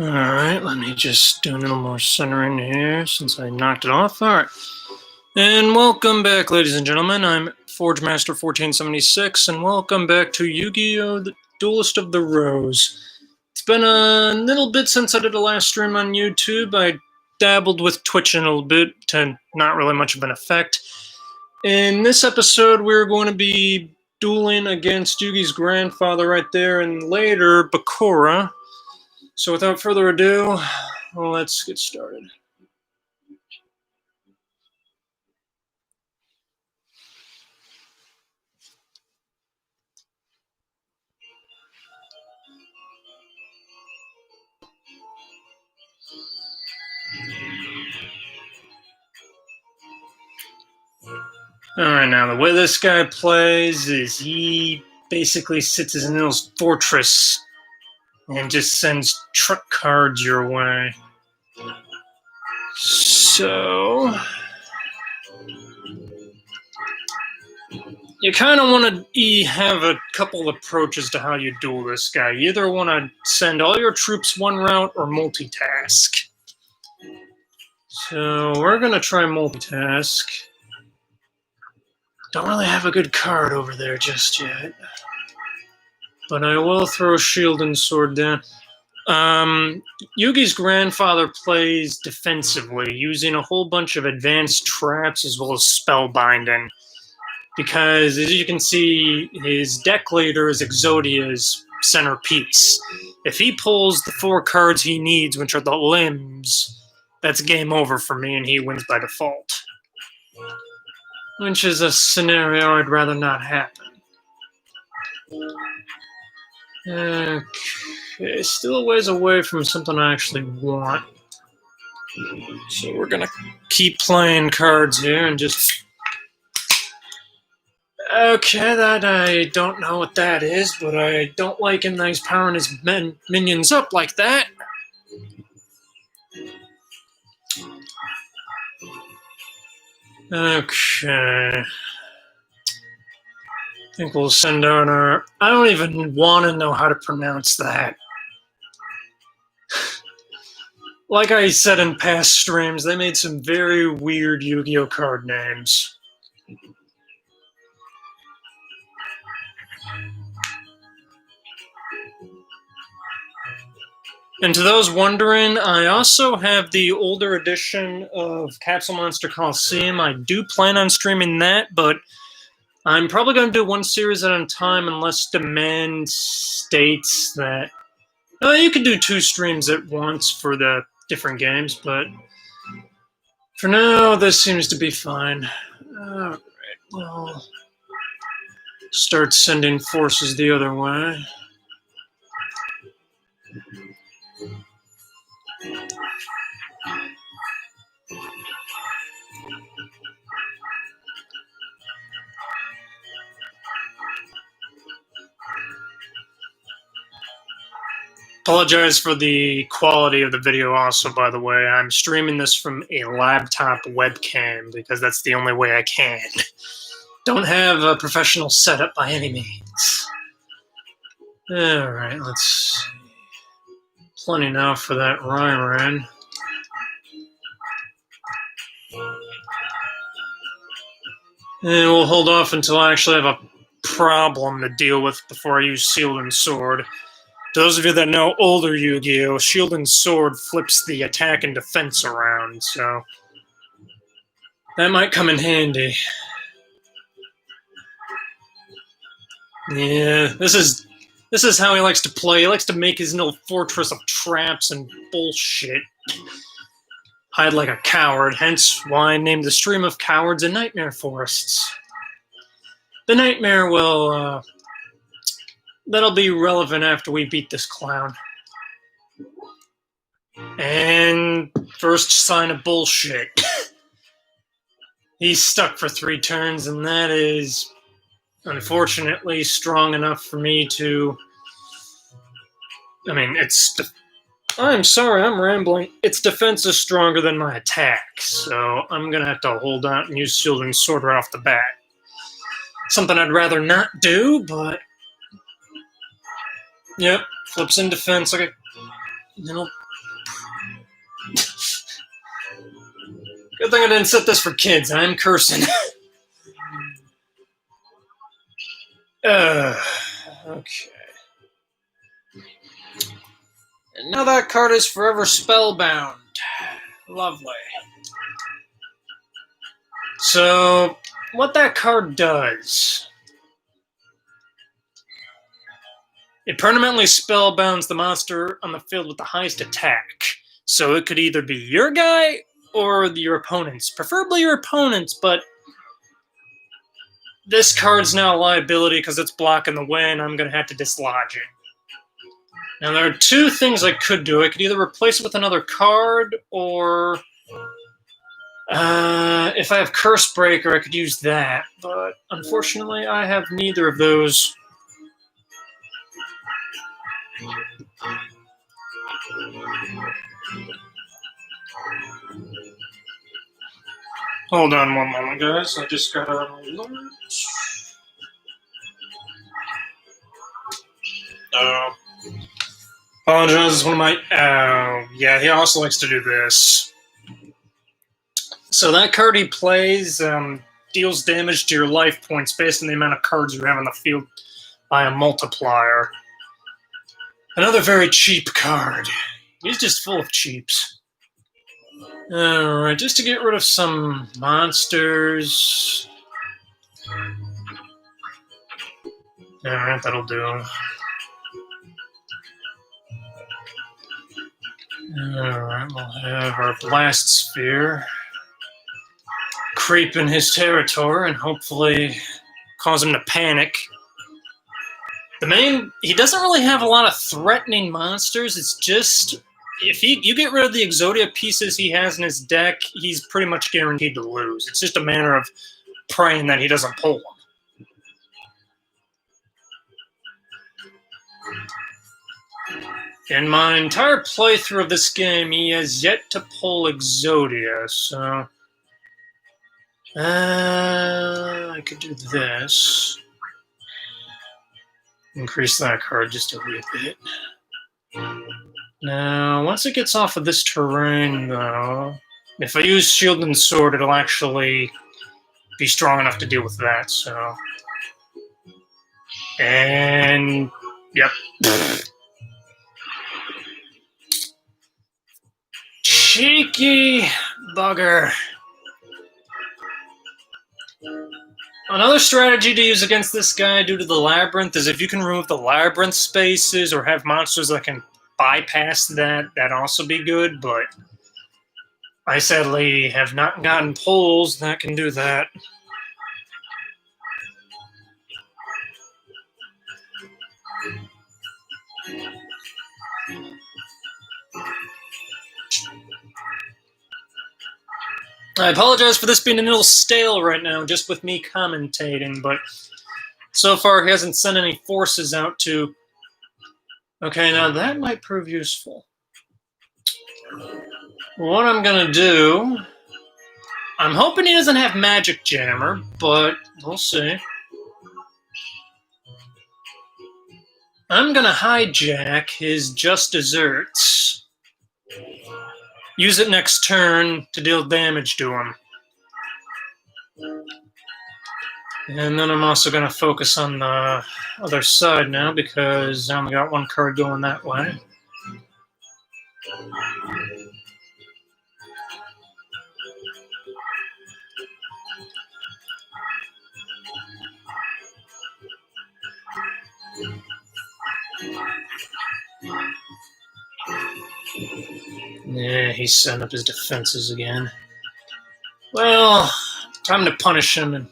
Alright, let me just do a little more centering here since I knocked it off. Alright. And welcome back, ladies and gentlemen. I'm Forge Master 1476, and welcome back to Yu-Gi-Oh! The Duelist of the Rose. It's been a little bit since I did a last stream on YouTube. I dabbled with Twitch a little bit to not really much of an effect. In this episode, we're going to be dueling against Yugi's grandfather right there, and later, Bakura. So without further ado, let's get started. Alright, now the way this guy plays is he basically sits in a little fortress and just sends truck cards your way. So you kind of want to have a couple of approaches to how you duel this guy. You either want to send all your troops one route or multitask. So we're going to try multitask. Don't really have a good card over there just yet. But I will throw Shield and Sword down. Yugi's grandfather plays defensively, using a whole bunch of advanced traps as well as spellbinding. Because, as you can see, his deck leader is Exodia's centerpiece. If he pulls the 4 cards he needs, which are the limbs, that's game over for me and he wins by default. Which is a scenario I'd rather not happen. Okay, still a ways away from something I actually want. So we're gonna keep playing cards here and just... Okay, that I don't know what that is, but I don't like him that he's powering his minions up like that. Okay. I think we'll send out our... I don't even want to know how to pronounce that. Like I said in past streams, they made some very weird Yu-Gi-Oh! Card names. And to those wondering, I also have the older edition of Capsule Monster Coliseum. I do plan on streaming that, but I'm probably going to do one series at a time unless demand states that... you could do 2 streams at once for the different games, but for now, this seems to be fine. Alright, well, start sending forces the other way. Apologize for the quality of the video also, by the way. I'm streaming this from a laptop webcam because that's the only way I can. Don't have a professional setup by any means. Alright, let's see. Plenty now for that Ryran. And we'll hold off until I actually have a problem to deal with before I use Shield and Sword. To those of you that know older Yu-Gi-Oh!, Shield and Sword flips the attack and defense around, so that might come in handy. Yeah, this is how he likes to play. He likes to make his little fortress of traps and bullshit. Hide like a coward, hence why I named the stream of cowards and nightmare forests. The nightmare will, that'll be relevant after we beat this clown. And first sign of bullshit. He's stuck for 3 turns, and that is unfortunately strong enough for me to... I mean, I'm sorry, I'm rambling. Its defense is stronger than my attack, so I'm gonna have to hold out and use Shield and Sword right off the bat. Something I'd rather not do, but... Yep, flips in defense like a little Good thing I didn't set this for kids. I'm cursing. Okay. And now that card is forever spellbound. Lovely. So, what that card does... It permanently spellbounds the monster on the field with the highest attack. So it could either be your guy or your opponent's. Preferably your opponent's, but this card's now a liability because it's blocking the way and I'm going to have to dislodge it. Now there are two things I could do. I could either replace it with another card or... if I have Curse Breaker, I could use that. But unfortunately, I have neither of those. Hold on one moment, guys. I just got an alert. Apologize, it's one of my... Oh, yeah, he also likes to do this. So that card he plays deals damage to your life points based on the amount of cards you have on the field by a multiplier. Another very cheap card. He's just full of cheaps. Alright, just to get rid of some monsters. Alright, that'll do. Alright, we'll have our Blast Sphere creep in his territory and hopefully cause him to panic. He doesn't really have a lot of threatening monsters. It's just, if you get rid of the Exodia pieces he has in his deck, he's pretty much guaranteed to lose. It's just a matter of praying that he doesn't pull them. In my entire playthrough of this game, he has yet to pull Exodia, so... I could do this. Increase that card just a wee bit. Now, once it gets off of this terrain, though, if I use Shield and Sword, it'll actually be strong enough to deal with that, so... And... Yep. Cheeky bugger. Another strategy to use against this guy due to the labyrinth is if you can remove the labyrinth spaces or have monsters that can bypass that, that'd also be good, but I sadly have not gotten pulls that can do that. I apologize for this being a little stale right now, just with me commentating, but so far he hasn't sent any forces out to... Okay, now that might prove useful. What I'm gonna do... I'm hoping he doesn't have Magic Jammer, but we'll see. I'm gonna hijack his Just Desserts. Use it next turn to deal damage to him. And then I'm also going to focus on the other side now because I only got one card going that way. Yeah, he's setting up his defenses again. Well, time to punish him. And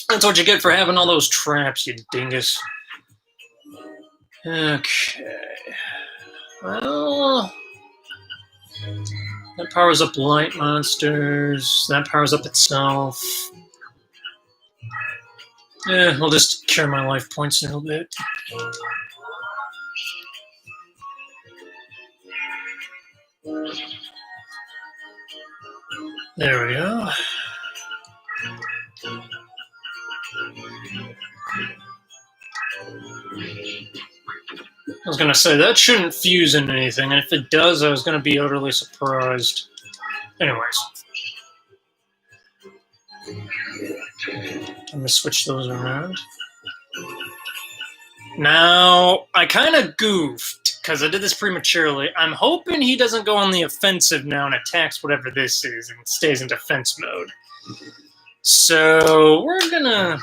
that's what you get for having all those traps, you dingus. Okay. Well, that powers up light monsters. That powers up itself. Yeah, I'll just cure my life points in a little bit. There we go. I was going to say, that shouldn't fuse into anything, and if it does, I was going to be utterly surprised. Anyways. I'm going to switch those around. Now, I kind of goofed, because I did this prematurely. I'm hoping he doesn't go on the offensive now and attacks whatever this is and stays in defense mode. So, we're going to...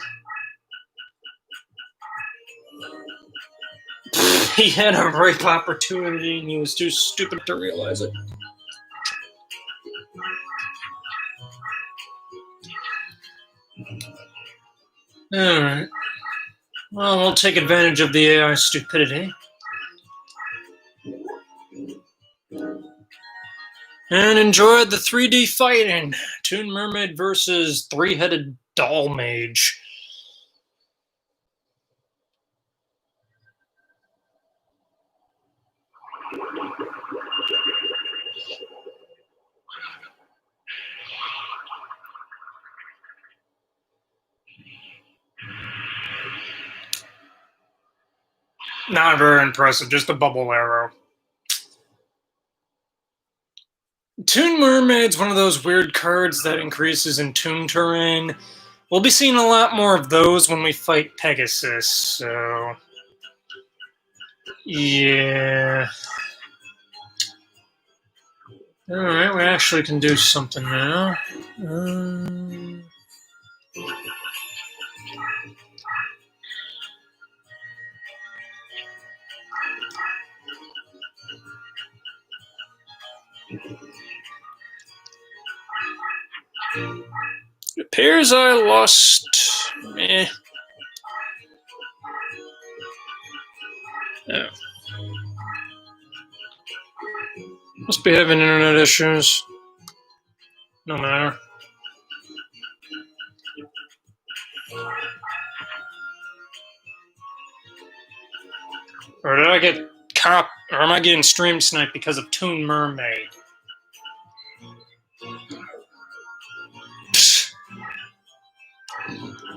He had a ripe opportunity, and he was too stupid to realize it. Alright. Well, we'll take advantage of the AI's stupidity. And enjoy the 3D fighting. Toon Mermaid versus three-headed doll mage. Not very impressive, just a bubble arrow. Toon Mermaid's one of those weird cards that increases in toon terrain. We'll be seeing a lot more of those when we fight Pegasus, so... Yeah... Alright, we actually can do something now. It appears I lost... Oh. Must be having internet issues. No matter. Or did I get or am I getting stream sniped because of Toon Mermaid?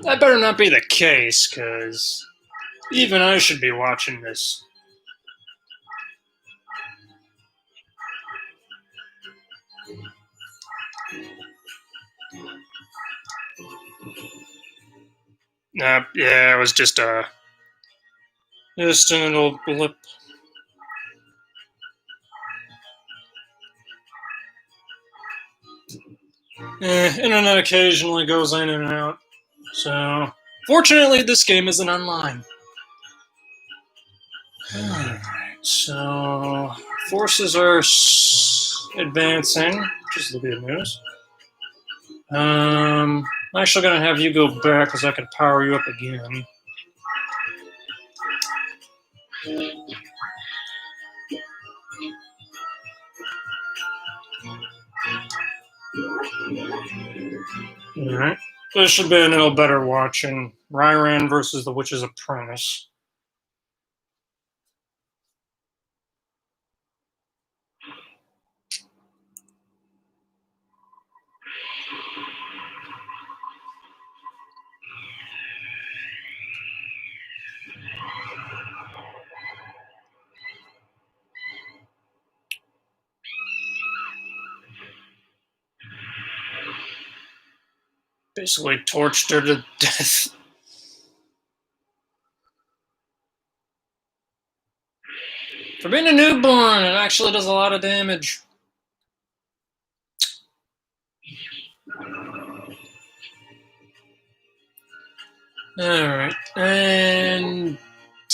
That better not be the case, because even I should be watching this. Yeah, it was just a little blip. Internet occasionally goes in and out. So, fortunately, this game isn't online. Alright, so forces are advancing, which is the good news. I'm actually going to have you go back because I can power you up again. Alright. This should be a little better watching. Ryran versus the Witch's Apprentice. Basically torched her to death. For being a newborn, it actually does a lot of damage. Alright, and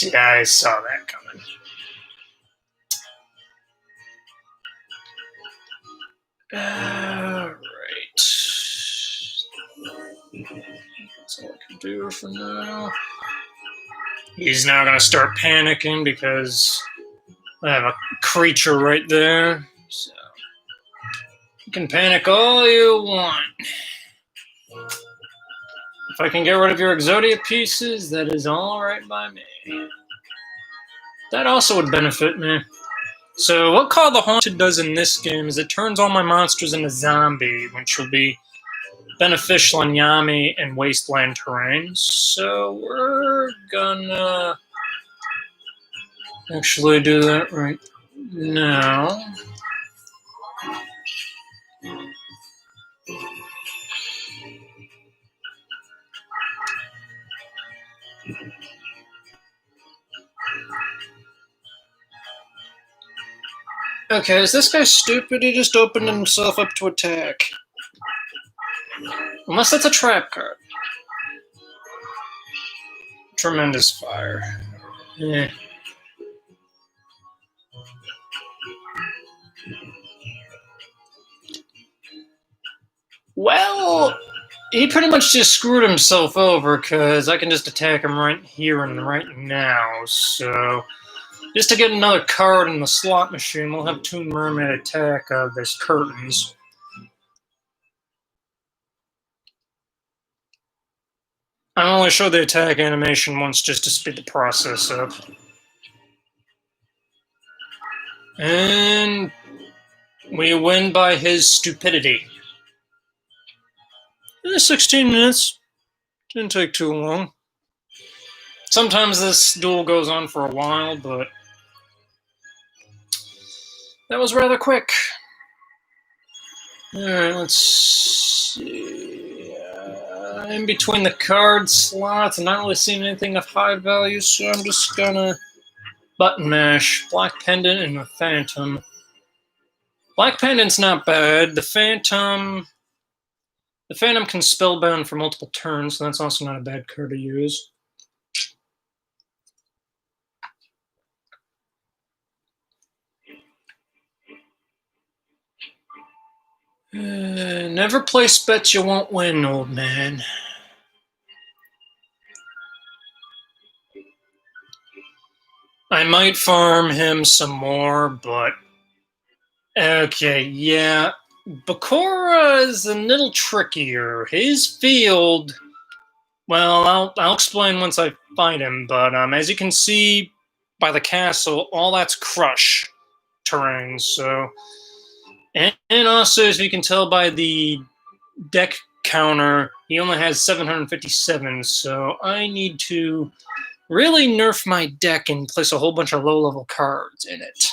yeah, I saw that coming. Alright. That's all I can do for now. He's now going to start panicking because I have a creature right there. So you can panic all you want. If I can get rid of your Exodia pieces, that is all right by me. That also would benefit me. So what Call the Haunted does in this game is it turns all my monsters into zombie, which will be beneficial in Yami and wasteland terrain. So we're gonna actually do that right now. Okay, is this guy stupid? He just opened himself up to attack. Unless that's a trap card. Tremendous fire. Yeah. Well, he pretty much just screwed himself over because I can just attack him right here and right now. So, just to get another card in the slot machine, we'll have Toon Mermaid attack this Curtains. I only show the attack animation once just to speed the process up. And we win by his stupidity. 16 minutes. Didn't take too long. Sometimes this duel goes on for a while, but that was rather quick. Alright, let's see. In between the card slots, I'm not really seeing anything of high value, so I'm just gonna button mash Black Pendant and the Phantom. Black Pendant's not bad. The Phantom can spellbound for multiple turns, so that's also not a bad card to use. Never place bets you won't win, old man. I might farm him some more, but okay, yeah. Bakura is a little trickier. His field, well, I'll explain once I find him, but as you can see by the castle, all that's crush terrain, so... And also, as you can tell by the deck counter, he only has 757, so I need to really nerf my deck and place a whole bunch of low-level cards in it.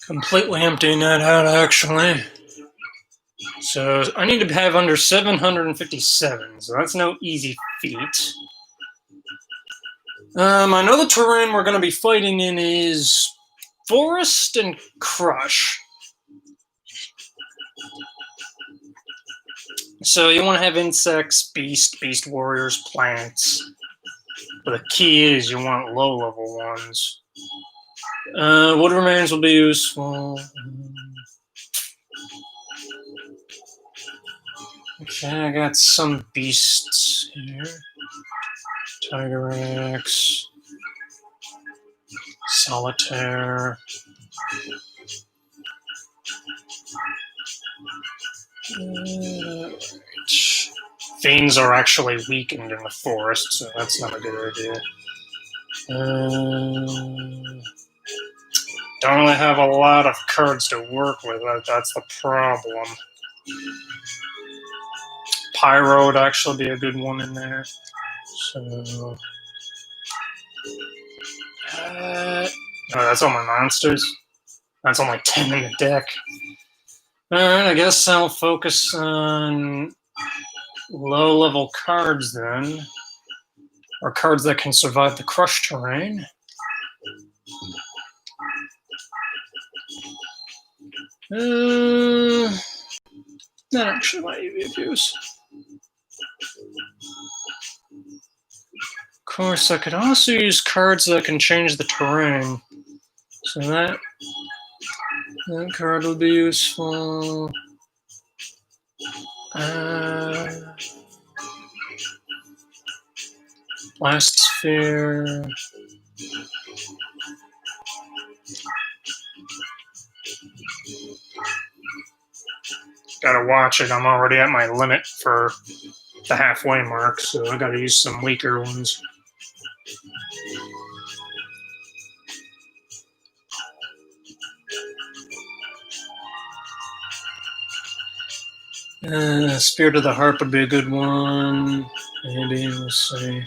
Completely emptying that out, actually. So I need to have under 757, so that's no easy feat. I know the terrain we're going to be fighting in is Forest and Crush. So you want to have insects, beast warriors, plants. But the key is you want low-level ones. Wood remains will be useful. Okay, I got some beasts here. Tiger X. Solitaire. Fiends are actually weakened in the forest, so that's not a good idea. Don't really have a lot of cards to work with, that's the problem. Pyro would actually be a good one in there. So... oh, that's all my monsters. That's only 10 in the deck. Alright, I guess I'll focus on low-level cards then. Or cards that can survive the crush terrain. That actually might be of use. Of course, I could also use cards that can change the terrain. So that card will be useful. Blast Sphere. Gotta watch it. I'm already at my limit for the halfway mark, so I gotta use some weaker ones. Spirit of the Harp would be a good one. Maybe, let's see.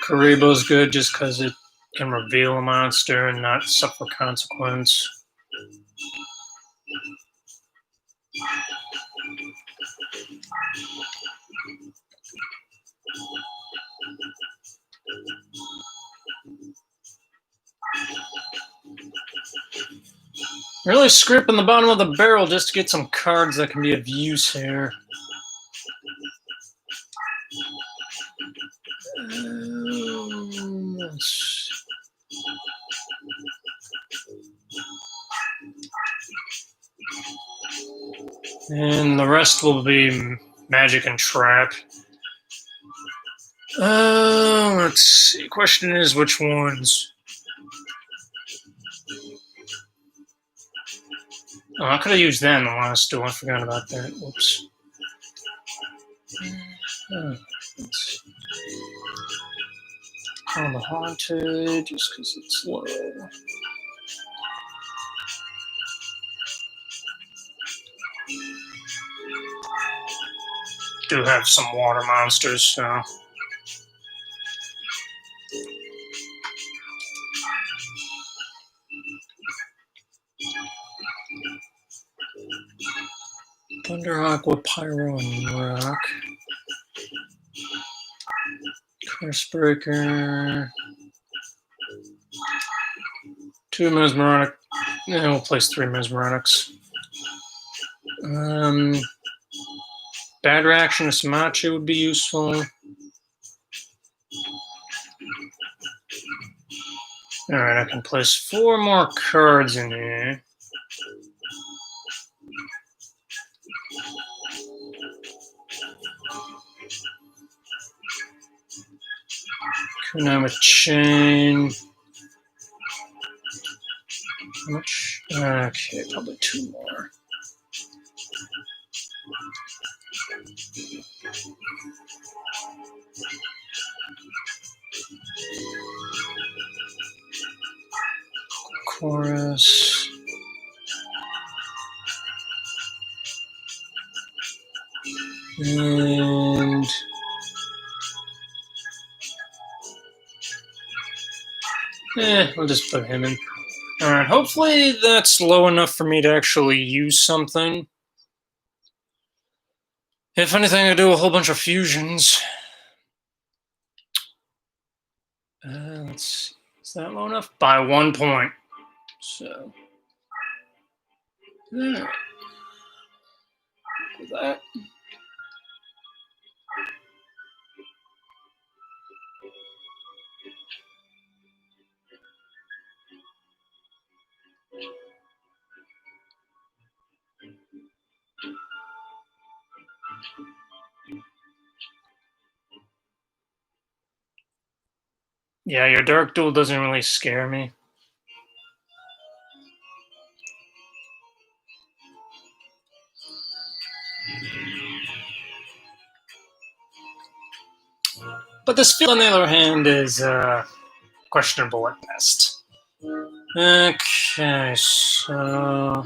Karibo's good just because it can reveal a monster and not suffer consequence. Really scraping the bottom of the barrel just to get some cards that can be of use here. And the rest will be magic and trap. Let's see. Question is which ones? Oh, I could have used that in the last duel. I forgot about that. Whoops. Call the Haunted just because it's low. Do have some water monsters, so. Thunder, Aqua, Pyro, and Rock. Curse-breaker. 2 Mesmeric. Yeah, we'll place 3 Mesmerics. Bad Reaction to Samachi would be useful. Alright, I can place 4 more cards in here. Kunama Chain. How much? Okay, probably 2 more. Chorus. And I'll just put him in. Alright, hopefully that's low enough for me to actually use something. If anything, I do a whole bunch of fusions. Let's see. Is that low enough? By 1 point. So, there. With that. Yeah, your Dark Duel doesn't really scare me. But this field, on the other hand, is questionable at best. Okay, so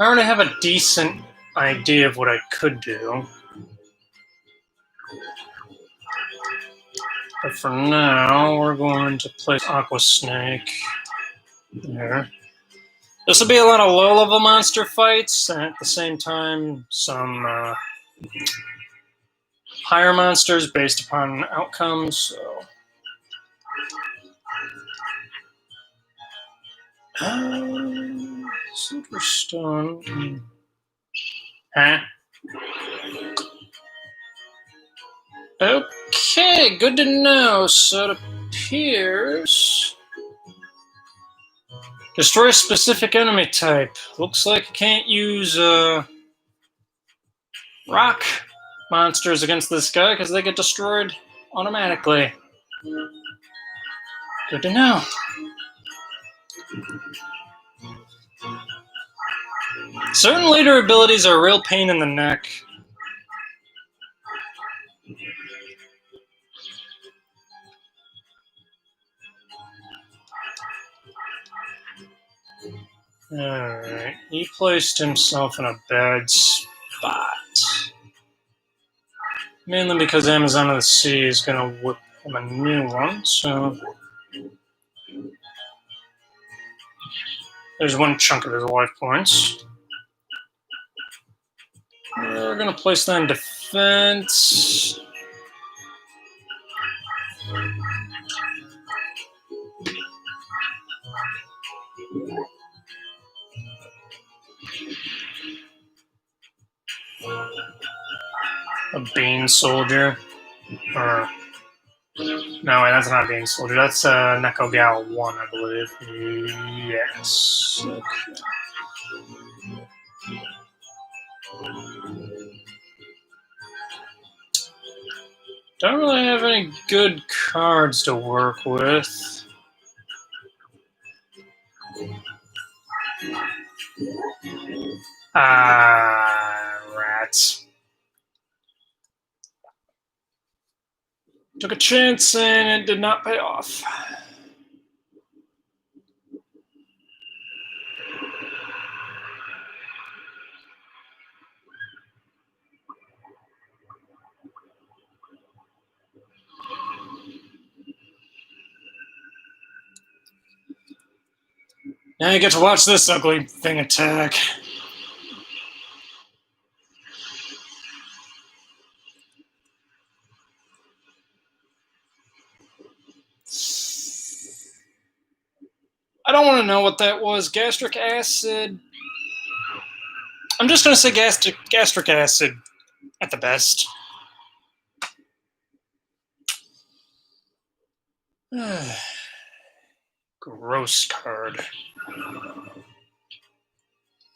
I already have a decent idea of what I could do. But for now, we're going to place Aqua Snake there. This will be a lot of low-level monster fights, and at the same time, some higher monsters based upon outcomes. So, Silverstone. Huh? Okay, good to know. So it appears destroy a specific enemy type. Looks like you can't use rock monsters against this guy because they get destroyed automatically. Good to know. Certain leader abilities are a real pain in the neck. Alright, he placed himself in a bad spot. Mainly because Amazon of the Sea is going to whip him a new one, so there's one chunk of his life points. We're going to place that in defense. A Bean Soldier. Or, no, wait, that's not a Bean Soldier. That's Neko Gal 1, I believe. Yes. Okay. Don't really have any good cards to work with. Rats. Took a chance and it did not pay off. Now you get to watch this ugly thing attack. I don't want to know what that was. Gastric acid. I'm just going to say gastric acid at the best. Gross card.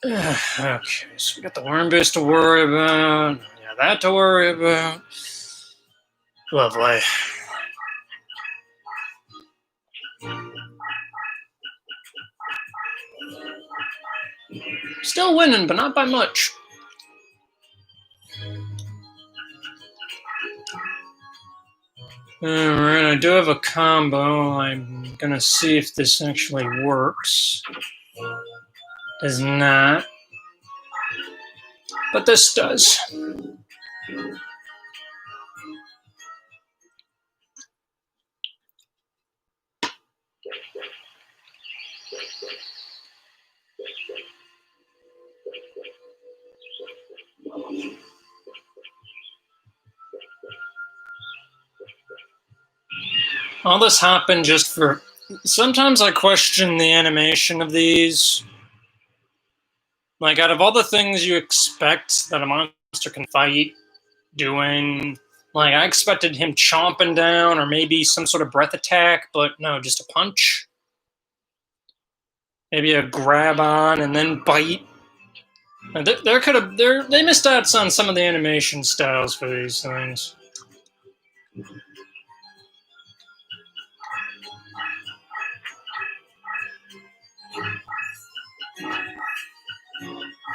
Okay, so we got the worm base to worry about. Yeah, that to worry about. Lovely. Still winning, but not by much. Alright, I do have a combo. I'm gonna see if this actually works. Does not. But this does. All this happened just for... Sometimes I question the animation of these. Like, out of all the things you expect that a monster can fight, doing... Like, I expected him chomping down or maybe some sort of breath attack, but no, just a punch. Maybe a grab on and then bite. They missed out on some of the animation styles for these things.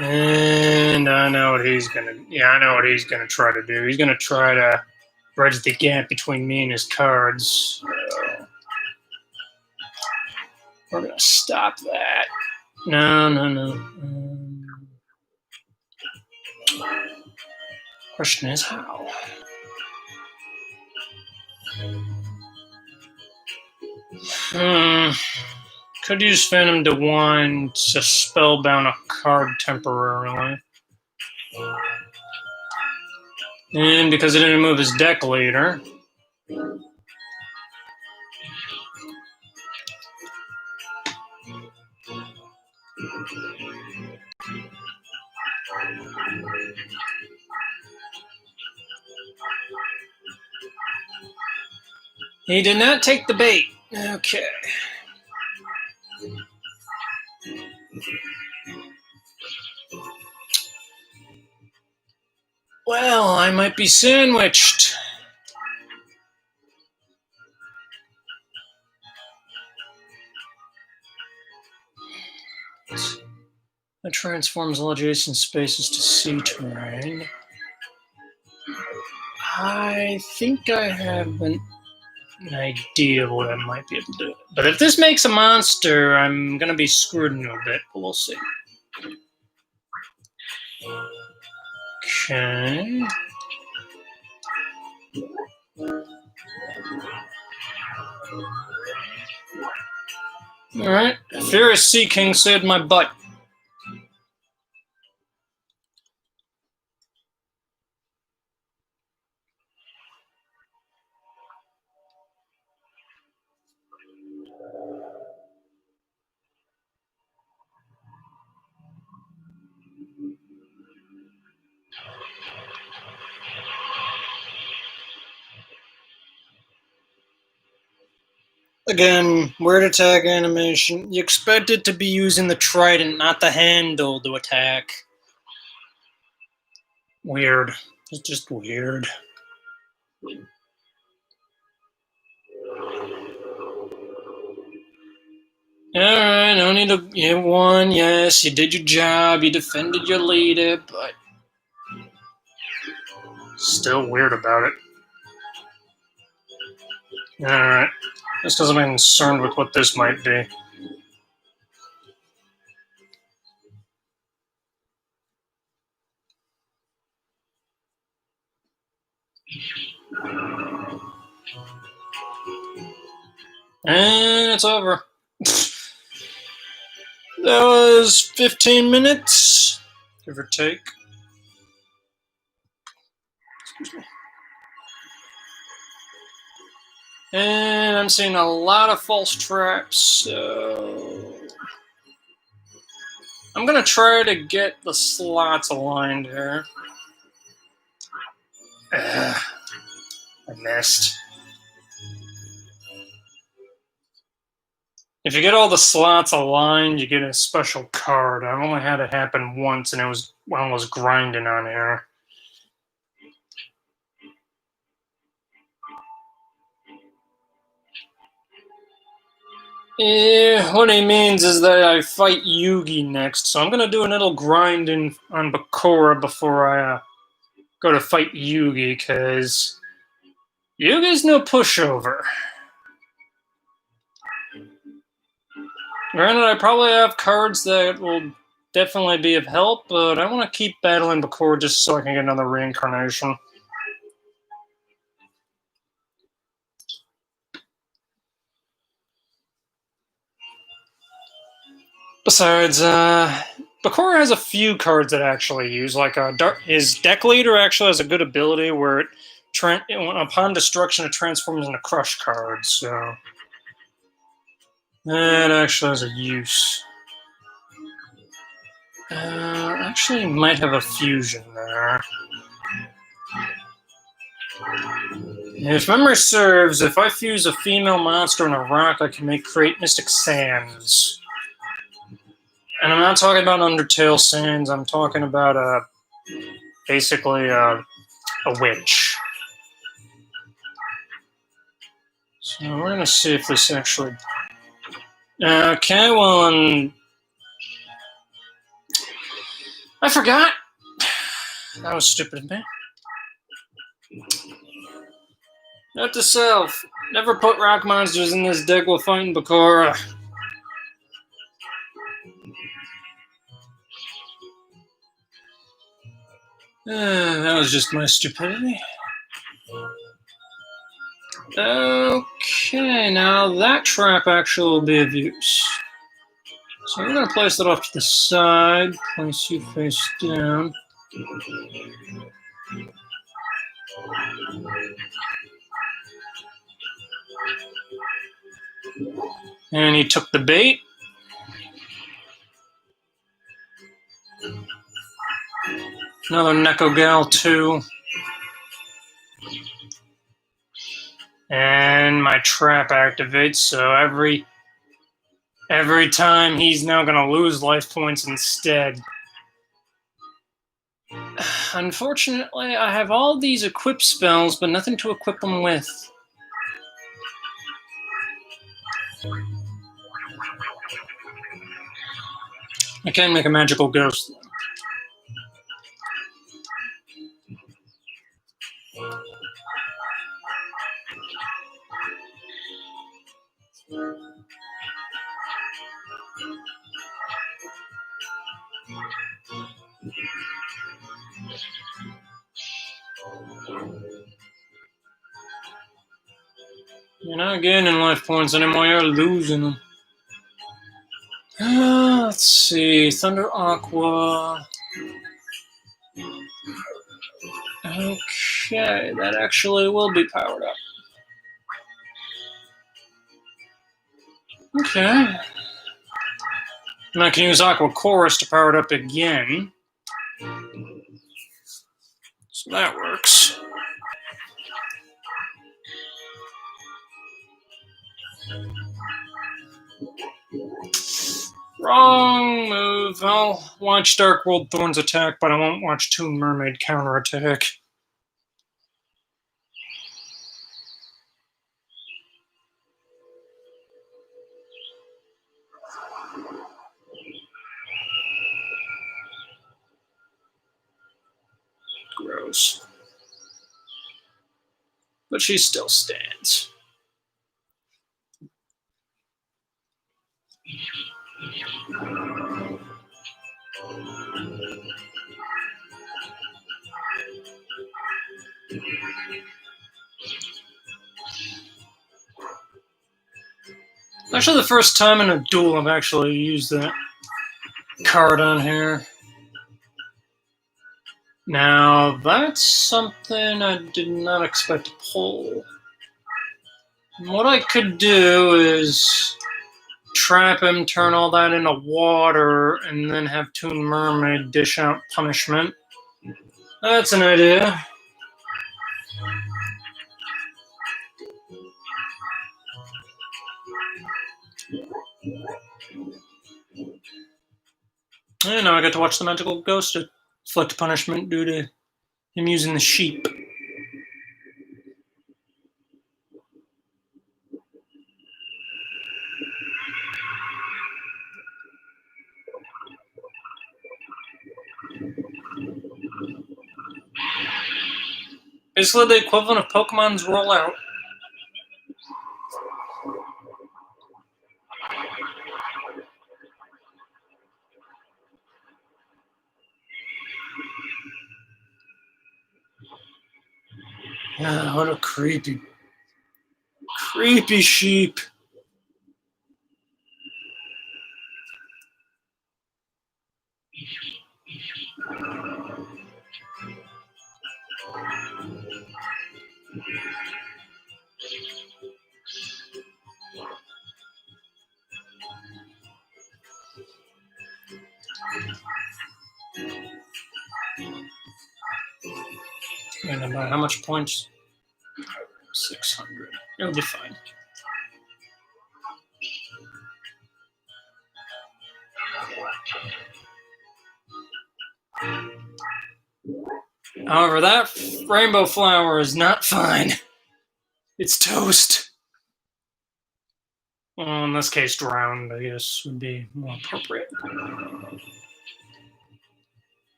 And I know what he's gonna. Yeah, I know what he's gonna try to do. He's gonna try to bridge the gap between me and his cards. We're gonna stop that. No. Question is how. Could use Phantom Divine to spellbound a card temporarily. And because it didn't move his deck later. He did not take the bait. Okay. Well, I might be sandwiched. That transforms all adjacent spaces to sea terrain. I think I have an idea of what I might be able to do. But if this makes a monster, I'm going to be screwed in a bit, but we'll see. Okay. Alright, Furious Sea King saved my butt. Again, weird attack animation. You expect it to be using the trident, not the handle, to attack. Weird. It's just weird. Alright, no need to. You won, yes, you did your job, you defended your leader, but. Still weird about it. Alright. Just because I'm concerned with what this might be. And it's over. That was 15 minutes, give or take. Excuse me. And I'm seeing a lot of false traps, so I'm going to try to get the slots aligned here. I missed. If you get all the slots aligned, you get a special card. I've only had it happen once, and it was when I was grinding on air. Yeah, what he means is that I fight Yugi next, so I'm going to do a little grinding on Bakura before I go to fight Yugi, because Yugi's no pushover. Granted, I probably have cards that will definitely be of help, but I want to keep battling Bakura just so I can get another reincarnation. Besides, Bakura has a few cards that I actually use. Like his deck leader actually has a good ability where upon destruction it transforms into crush cards. So that actually has a use. Actually, might have a fusion there. If memory serves, if I fuse a female monster and a rock, I can create Mystic Sands. And I'm not talking about Undertale Sands. I'm talking about basically a witch. So we're going to see if this actually... Okay, well, I forgot! That was stupid of me. Note to self, never put rock monsters in this deck while fighting Bakura. That was just my stupidity. Okay, now that trap actually will be of use. So we're going to place it off to the side, place you face down. And he took the bait. Another Neko Gal 2. And my trap activates, so every time he's now going to lose life points instead. Unfortunately, I have all these equip spells, but nothing to equip them with. I can make a magical ghost, though. You're not gaining life points anymore, you're losing them. Let's see, Thunder Aqua. Okay, that actually will be powered up. Okay. And I can use Aqua Chorus to power it up again. So that works. Wrong move. I'll watch Dark World Thorns attack, but I won't watch Toon Mermaid counterattack. Gross. But she still stands. Actually, the first time in a duel I've actually used that card on here. Now, that's something I did not expect to pull. What I could do is trap him, turn all that into water, and then have Toon Mermaid dish out punishment. That's an idea. And now I get to watch the Magical Ghost inflict punishment due to him using the sheep. Basically the equivalent of Pokemon's rollout. Yeah, what a creepy sheep. And about how much points? 600. It'll be fine. However, that rainbow flower is not fine. It's toast. Well, in this case, drowned, I guess, would be more appropriate.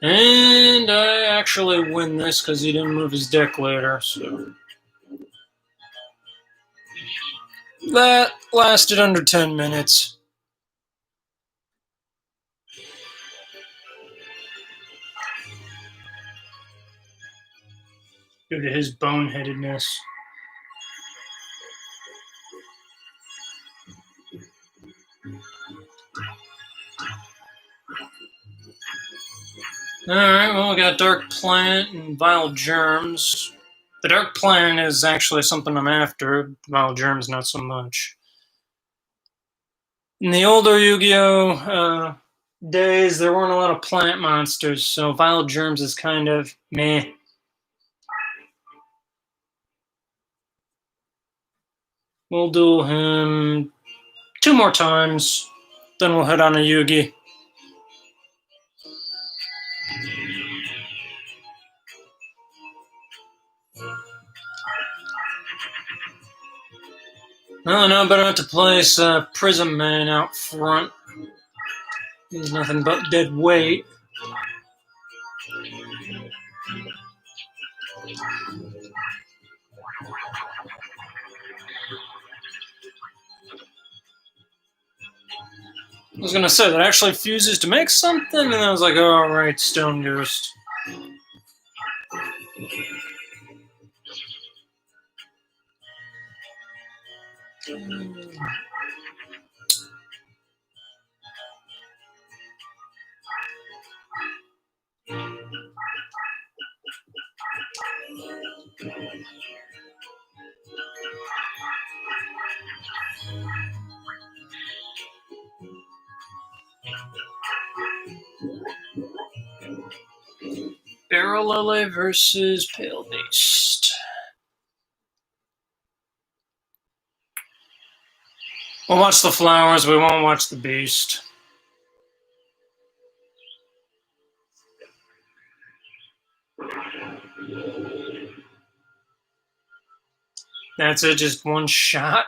And I actually win this because he didn't move his deck later, so. That lasted under 10 minutes. Due to his boneheadedness. Alright, well, we got Dark Plant and Vile Germs. The Dark Plant is actually something I'm after. Vile Germs, not so much. In the older Yu-Gi-Oh! Days, there weren't a lot of plant monsters, so Vile Germs is kind of meh. We'll duel him 2 more times, then we'll hit on a Yugi. Well, now better not to place Prism Man out front. He's nothing but dead weight. I was gonna say, that actually fuses to make something, and I was like, oh, right, Stone Ghost. Barrel Lily versus Pale Beast. We'll watch the flowers, we won't watch the beast. That's it, just one shot.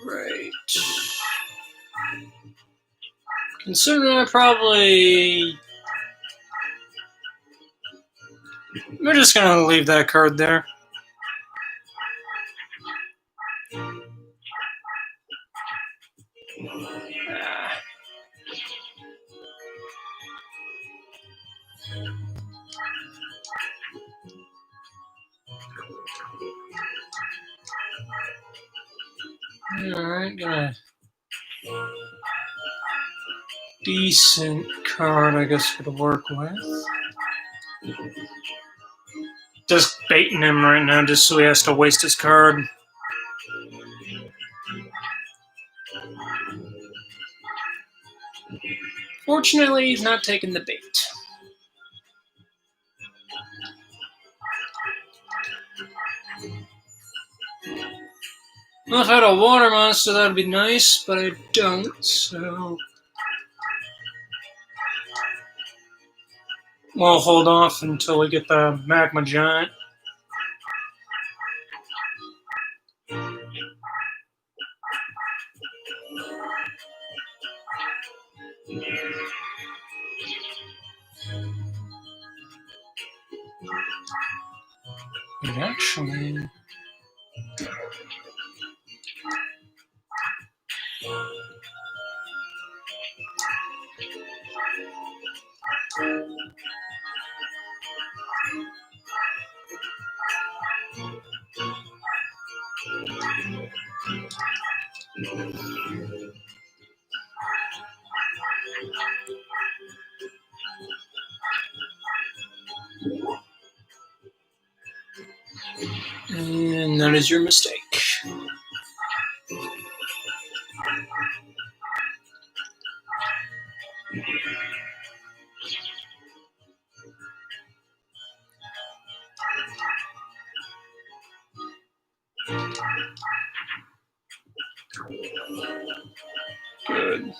Right. Considering we're just gonna leave that card there. Alright, got a decent card, I guess, to work with. Just baiting him right now, just so he has to waste his card. Fortunately, he's not taking the bait. Well, if I had a water monster, that'd be nice, but I don't, so we'll hold off until we get the Magma Giant. And actually, and that is your mistake. Good.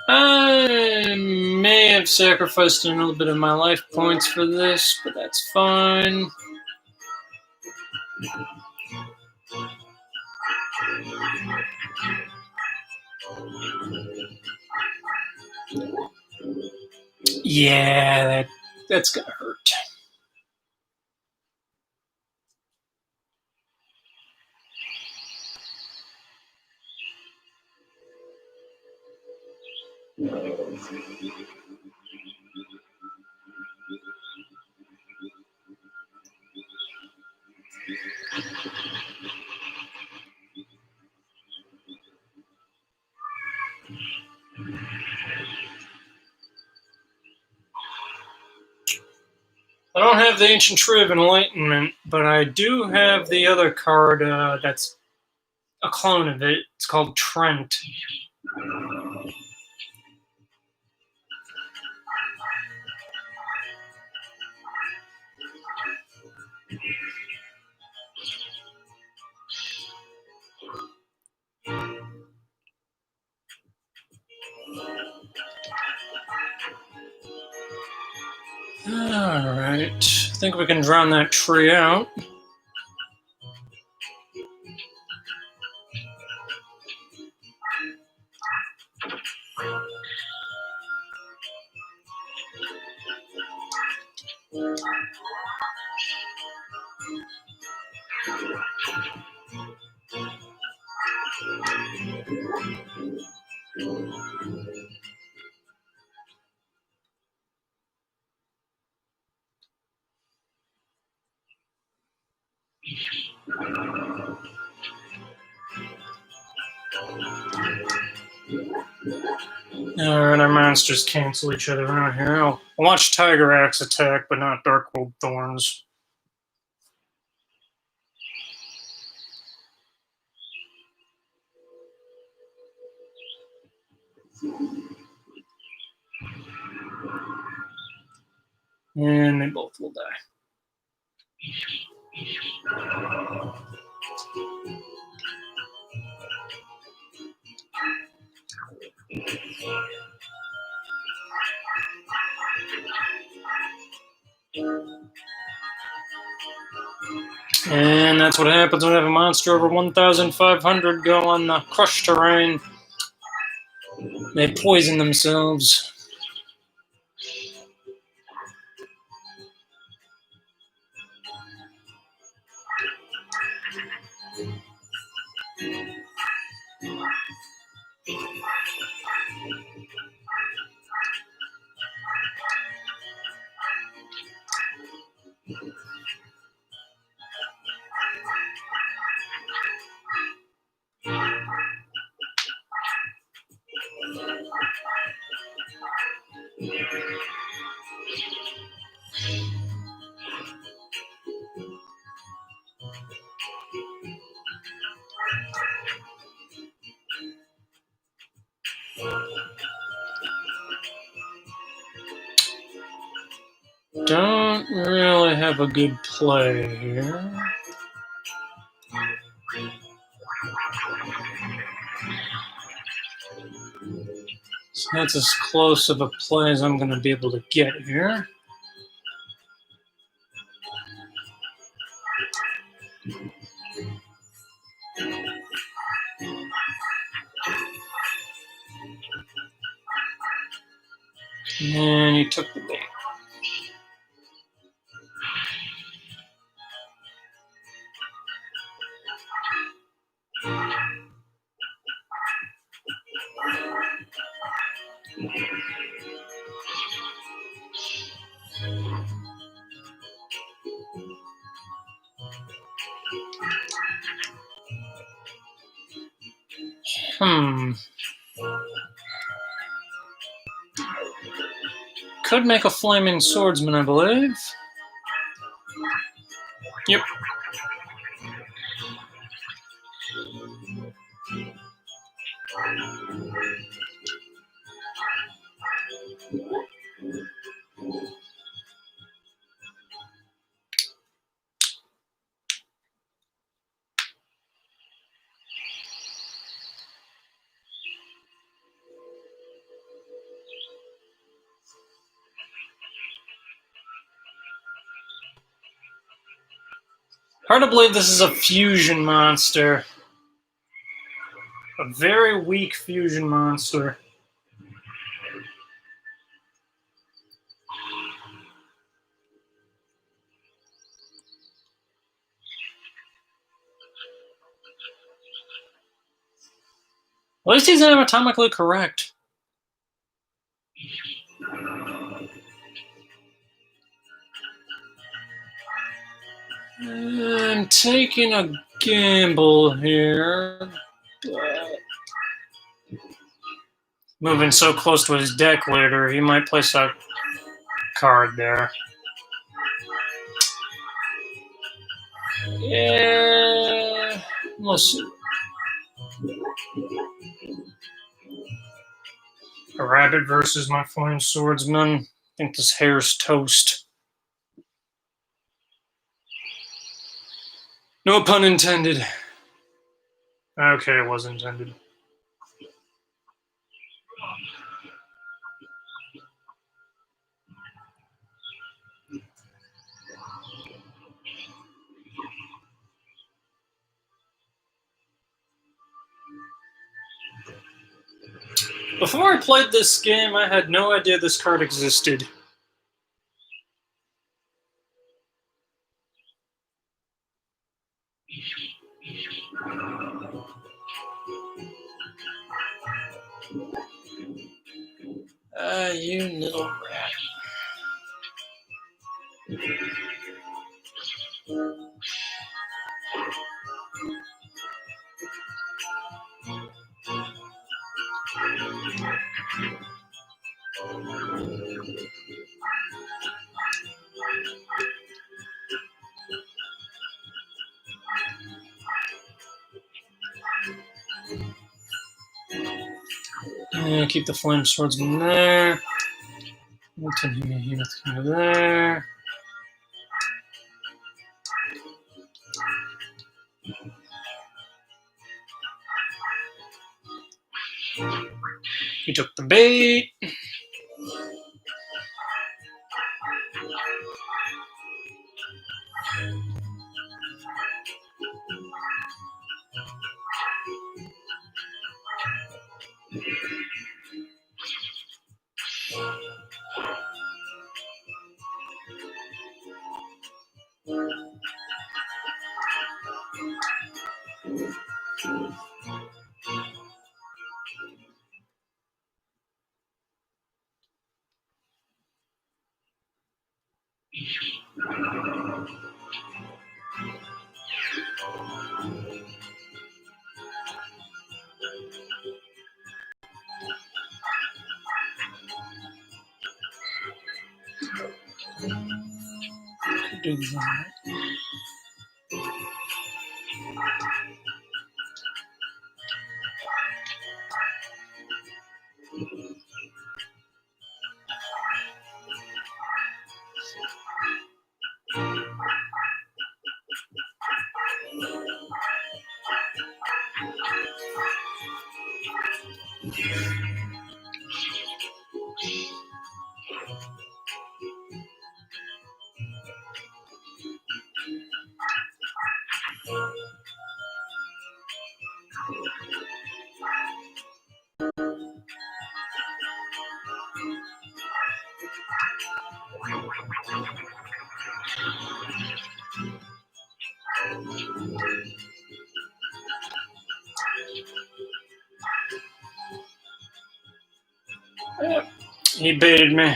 I may have sacrificed a little bit of my life points for this, but that's fine. Yeah, that's gonna hurt. I don't have the Ancient Tree of Enlightenment, but I do have the other card that's a clone of it. It's called Trent. Alright, I think we can drown that tree out. Alright, our monsters cancel each other out here. I'll watch Tiger Axe attack, but not Darkwold Thorns. And they both will die. And that's what happens when I have a monster over 1,500 go on the crushed terrain. They poison themselves. Don't really have a good play here. So that's as close of a play as I'm going to be able to get here. And he took the bait. Could make a flaming swordsman, I believe. Yep. Hard to believe this is a fusion monster. A very weak fusion monster. At least he's anatomically correct. I'm taking a gamble here, but moving so close to his deck later, he might place a card there. Yeah, we'll see. A rabbit versus my flame swordsman. I think this hair's toast. No pun intended. Okay, it was intended. Before I played this game, I had no idea this card existed. You little rat. Keep the flame swordsman there. There. He took the bait. Do that. He baited me.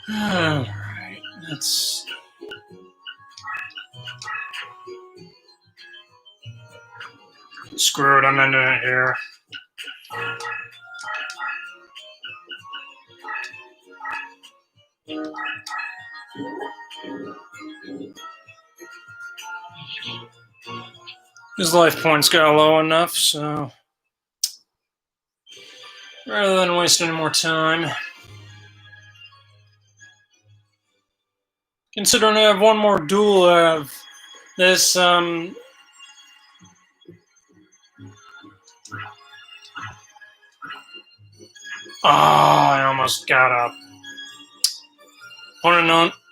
Alright, let's... Screw it, I'm ending it here. His life points got low enough, so rather than waste any more time, considering I have one more duel, I have this I almost got up.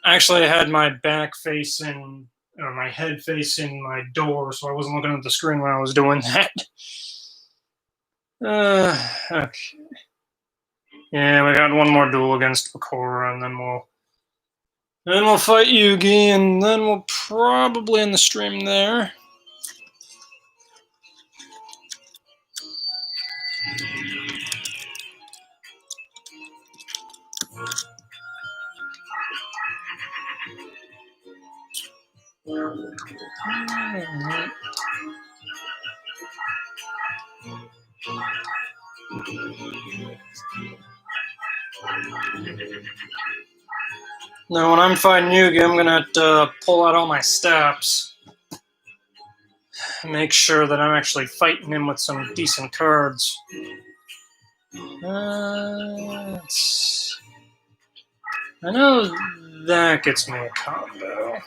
Actually, I had my back facing, or my head facing my door, so I wasn't looking at the screen when I was doing that. Okay. Yeah, we got one more duel against Bakura, and then we'll fight Yugi, and then we'll probably end the stream there. Now, when I'm fighting Yugi, I'm gonna have to pull out all my steps. Make sure that I'm actually fighting him with some decent cards. I know that gets me a combo.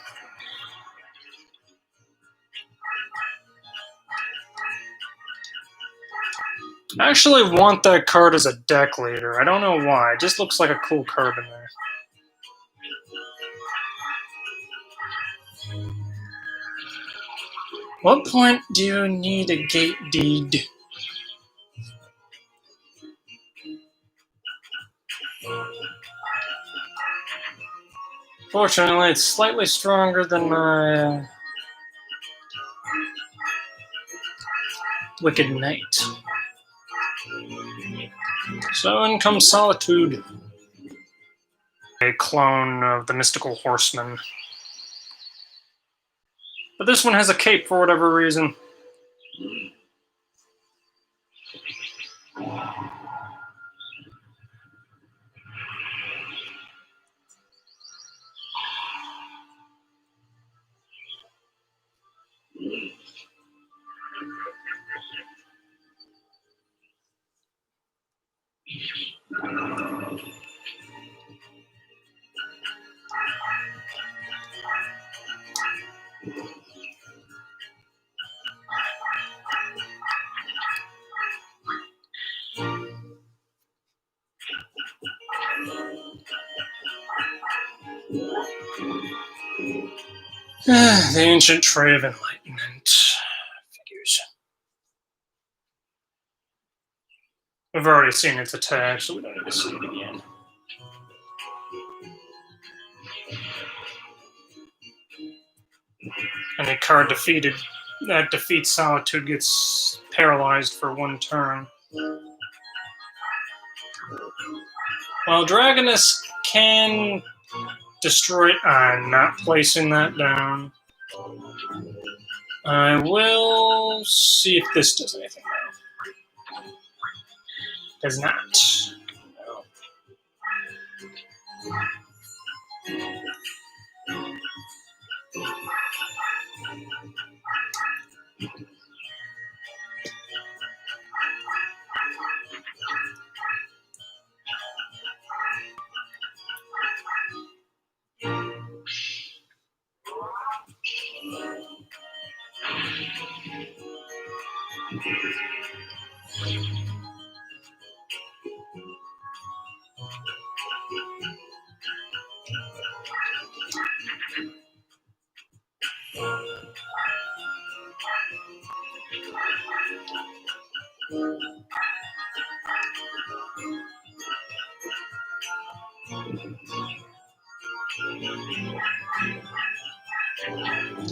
I actually want that card as a deck leader. I don't know why. It just looks like a cool card in there. What point do you need a gate deed? Fortunately, it's slightly stronger than my Wicked Knight. So in comes Solitude. A clone of the Mystical Horseman. But this one has a cape for whatever reason. The Ancient Tray of Enlightenment. Figures. We've already seen its attack, so we don't need to see it again. Any card defeated that defeats Solitude gets paralyzed for one turn. While Dragoness can destroy it, I'm not placing that down. I will see if this does anything now. Does not. No.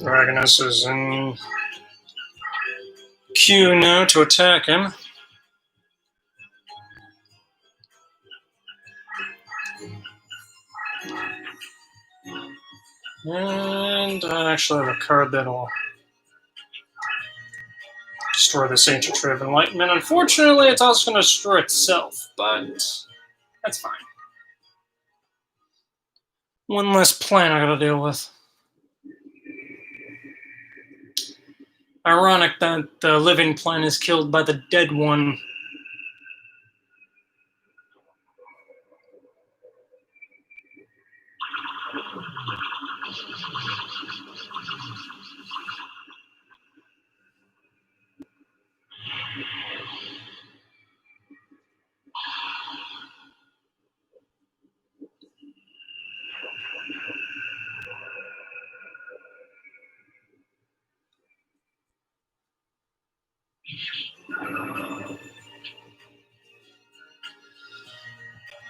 Dragoness is in queue now to attack him. And I actually have a card that'll destroy this Ancient Tree of Enlightenment. Unfortunately, it's also going to destroy itself, but that's fine. One less plan I gotta deal with. Ironic that the living plan is killed by the dead one.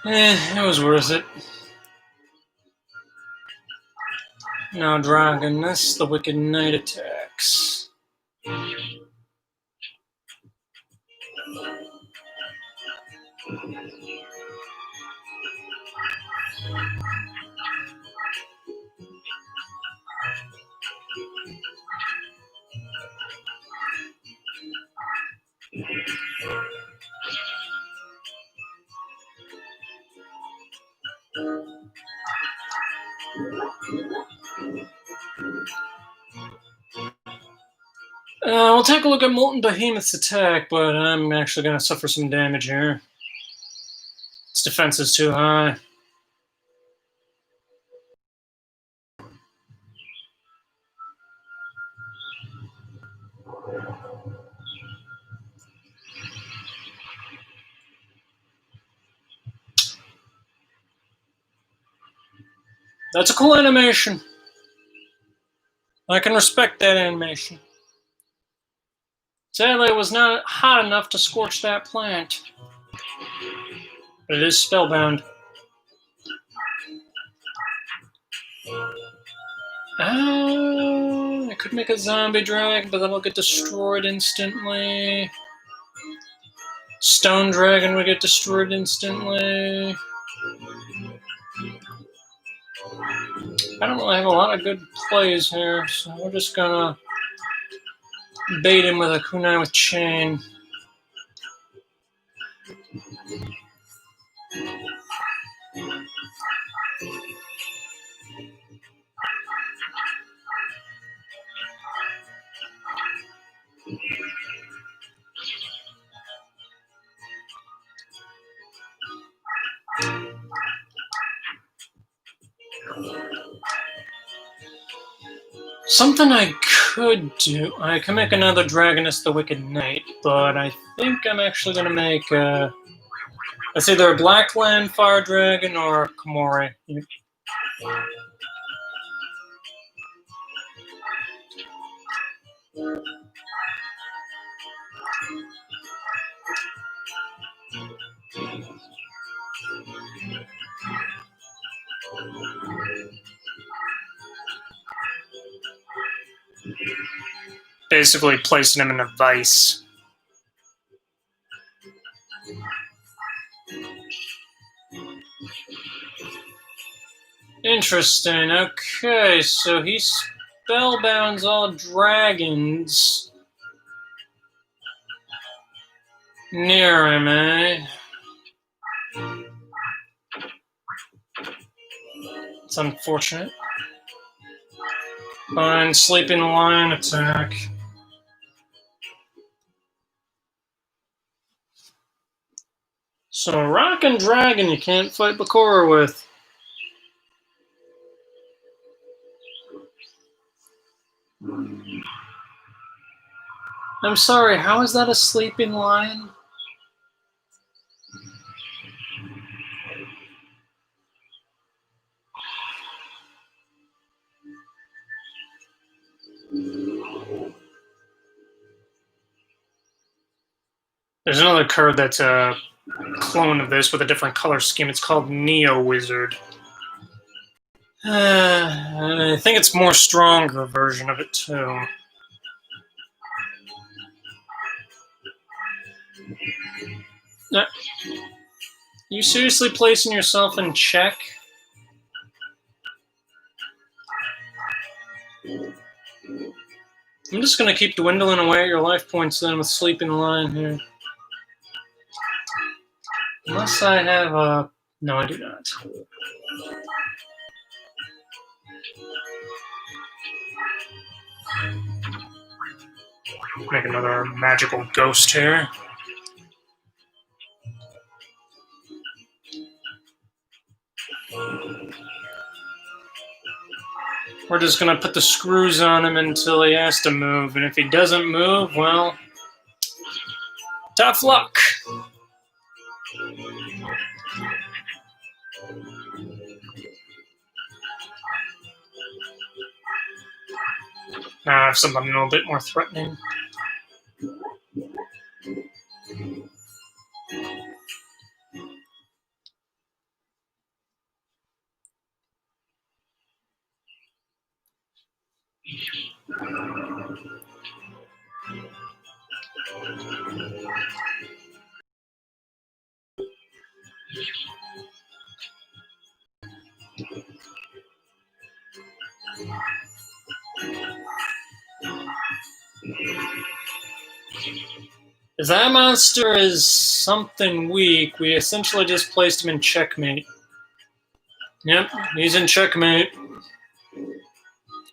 It was worth it. Now Dragoness, the Wicked Knight attacks. We'll take a look at Molten Behemoth's attack, but I'm actually going to suffer some damage here. Its defense is too high. That's a cool animation. I can respect that animation. Sadly, it was not hot enough to scorch that plant. But it is spellbound. I could make a zombie dragon, but that'll get destroyed instantly. Stone dragon would get destroyed instantly. I don't really have a lot of good plays here, so we're just gonna bait him with a kunai with chain. Something I could do, I can make another Dragoness the Wicked Knight, but I think I'm actually going to make it's either a Blackland Fire Dragon or a Komori. Basically placing him in a vice. Interesting. Okay, so he spellbounds all dragons near him, eh? It's unfortunate. Fine, Sleeping Lion attack. So Rock and Dragon you can't fight Bakura with. I'm sorry, how is that a Sleeping Lion? There's another card that's a clone of this with a different color scheme. It's called Neo Wizard. I think it's a more stronger version of it too. You seriously placing yourself in check? I'm just gonna keep dwindling away at your life points then with Sleeping Lion here. Unless I have a... No, I do not. Make another magical ghost here. We're just gonna put the screws on him until he has to move, and if he doesn't move, well, tough luck. Now I have something a little bit more threatening. If that monster is something weak, we essentially just placed him in checkmate. Yep, he's in checkmate.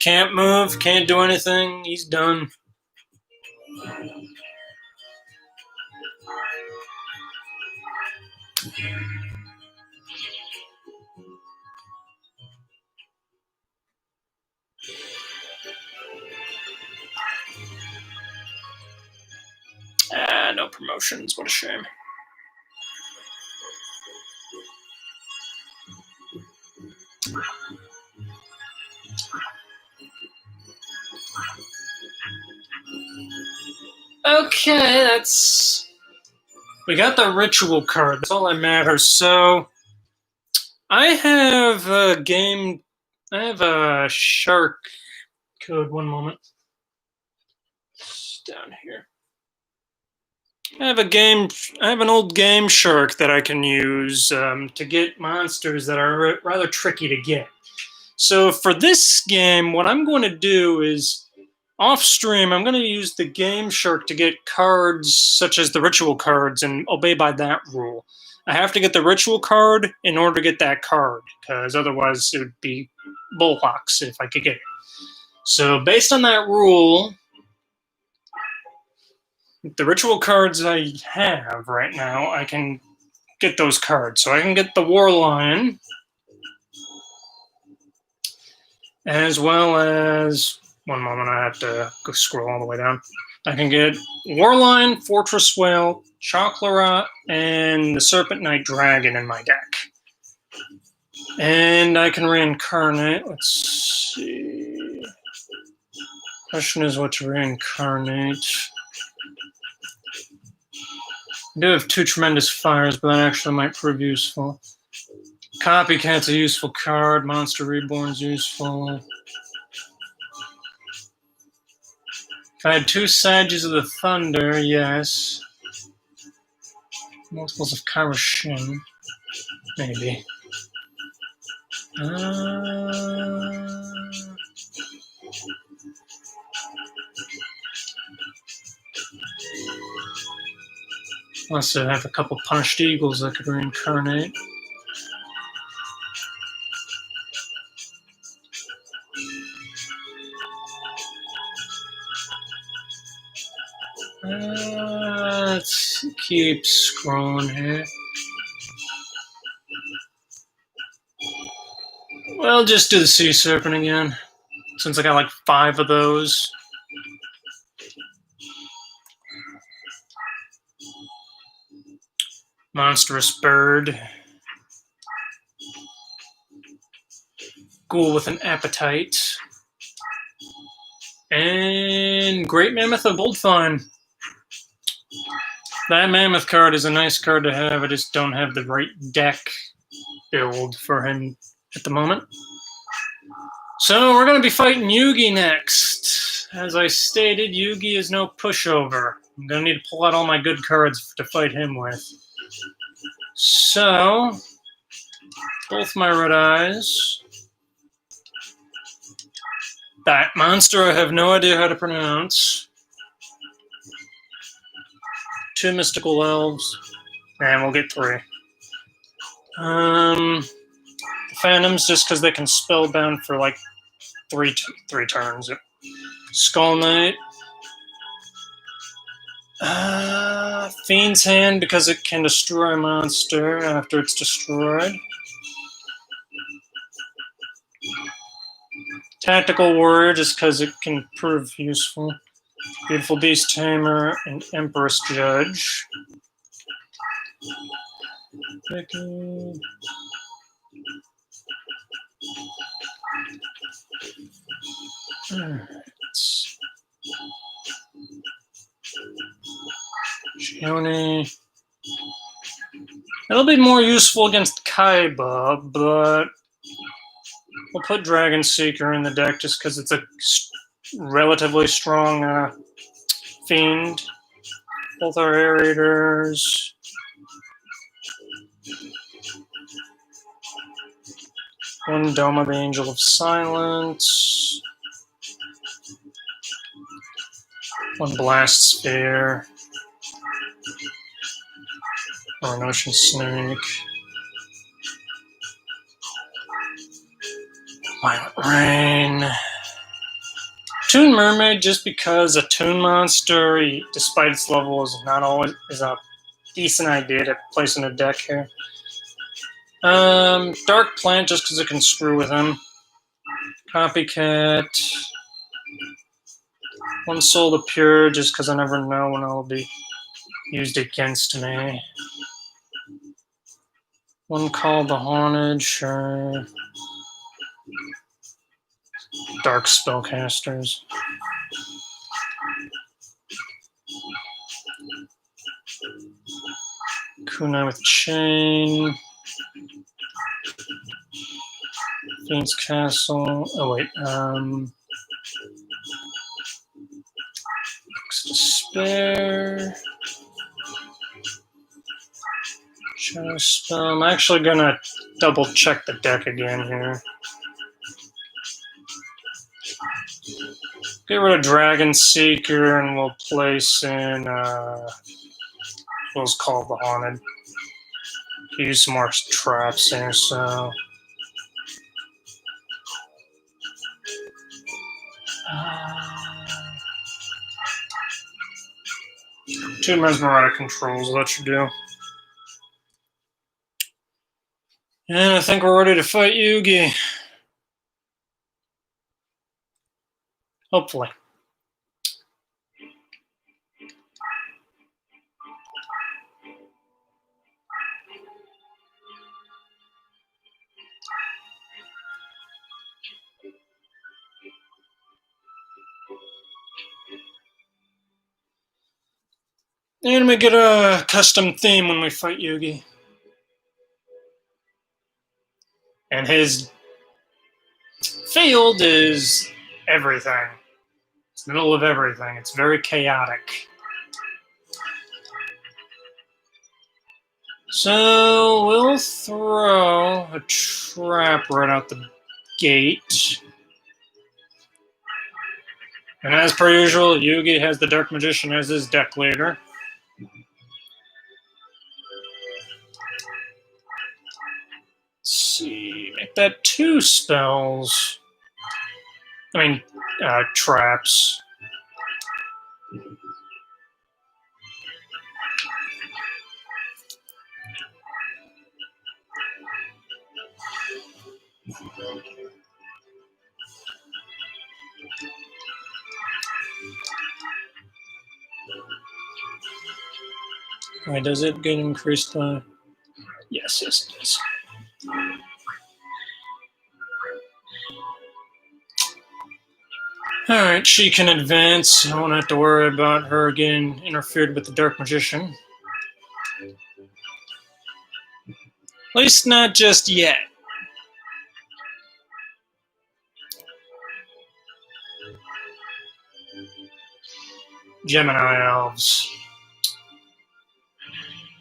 Can't move, can't do anything, he's done. No promotions, what a shame. Okay, we got the ritual card. That's all that matters. So I have a game. I have a shark code. One moment. It's down here. I have a game. I have an old game shark that I can use to get monsters that are rather tricky to get. So for this game, what I'm going to do is off stream, I'm going to use the game shark to get cards such as the ritual cards and obey by that rule. I have to get the ritual card in order to get that card, because otherwise it would be bullhawks if I could get it. So based on that rule, the ritual cards I have right now, I can get those cards. So I can get the War Lion, as well as, one moment, I have to go scroll all the way down. I can get Warline, Fortress Whale, Choclara, and the Serpent Knight Dragon in my deck. And I can reincarnate. Let's see. Question is what to reincarnate. I do have two Tremendous Fires, but that actually might prove useful. Copycat's a useful card. Monster Reborn's useful. If I had two Sages of the Thunder, yes. Multiples of Karashin, maybe. Unless I have a couple Punished Eagles I could reincarnate. Let's keep scrolling here. Well, just do the Sea Serpent again, since I got like 5 of those. Monstrous Bird. Ghoul with an Appetite. And Great Mammoth of Boldfine. That Mammoth card is a nice card to have. I just don't have the right deck build for him at the moment. So we're going to be fighting Yugi next. As I stated, Yugi is no pushover. I'm going to need to pull out all my good cards to fight him with. So, both my red eyes. That monster I have no idea how to pronounce. 2 mystical elves. And we'll get 3. The Phantoms, just because they can spellbound for like 3 turns. Skull Knight. Fiend's Hand, because it can destroy a monster after it's destroyed. Tactical Warrior, just because it can prove useful. Beautiful Beast Tamer and Empress Judge. Shione. It'll be more useful against Kaiba, but we'll put Dragon Seeker in the deck just because it's a relatively strong fiend. Both our aerators. One Dome of the Angel of Silence. One Blast Sphere. Or an Ocean Snake. Violet Rain. Toon Mermaid, just because a Toon monster, despite its level, is not always a decent idea to place in a deck here. Dark Plant, just because it can screw with him. Copycat. One Soul the Pure, just because I never know when I'll be used against me. One Call the Haunted, sure. Dark Spellcasters. Kunai with chain. Phoenix Castle. Oh wait. Despair. Shadow Spell. I'm actually gonna double check the deck again here. Get rid of Dragon Seeker and we'll place in what's called the Haunted. Use some more traps there, so. Two Mesmerata controls, that should do. And I think we're ready to fight Yugi. Hopefully. And we get a custom theme when we fight Yugi. And his field is everything. It's the middle of everything. It's very chaotic. So we'll throw a trap right out the gate. And as per usual, Yugi has the Dark Magician as his deck leader. Let's see, make that 2 spells. I mean, traps. Wait, does it get increased by? Yes, it does. Alright, she can advance. I won't have to worry about her getting interfered with the Dark Magician. At least not just yet. Gemini Elves.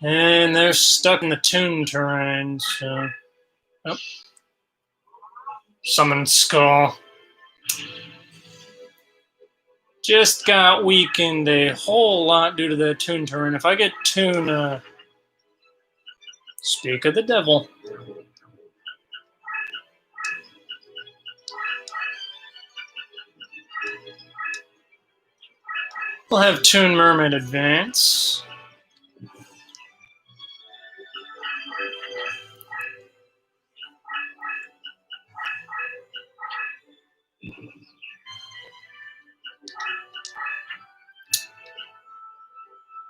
And they're stuck in the Toon terrain, so. Oh. Summon Skull. Just got weakened a whole lot due to the Toon terrain. If I get Toon, speak of the devil. We'll have Toon Mermaid advance.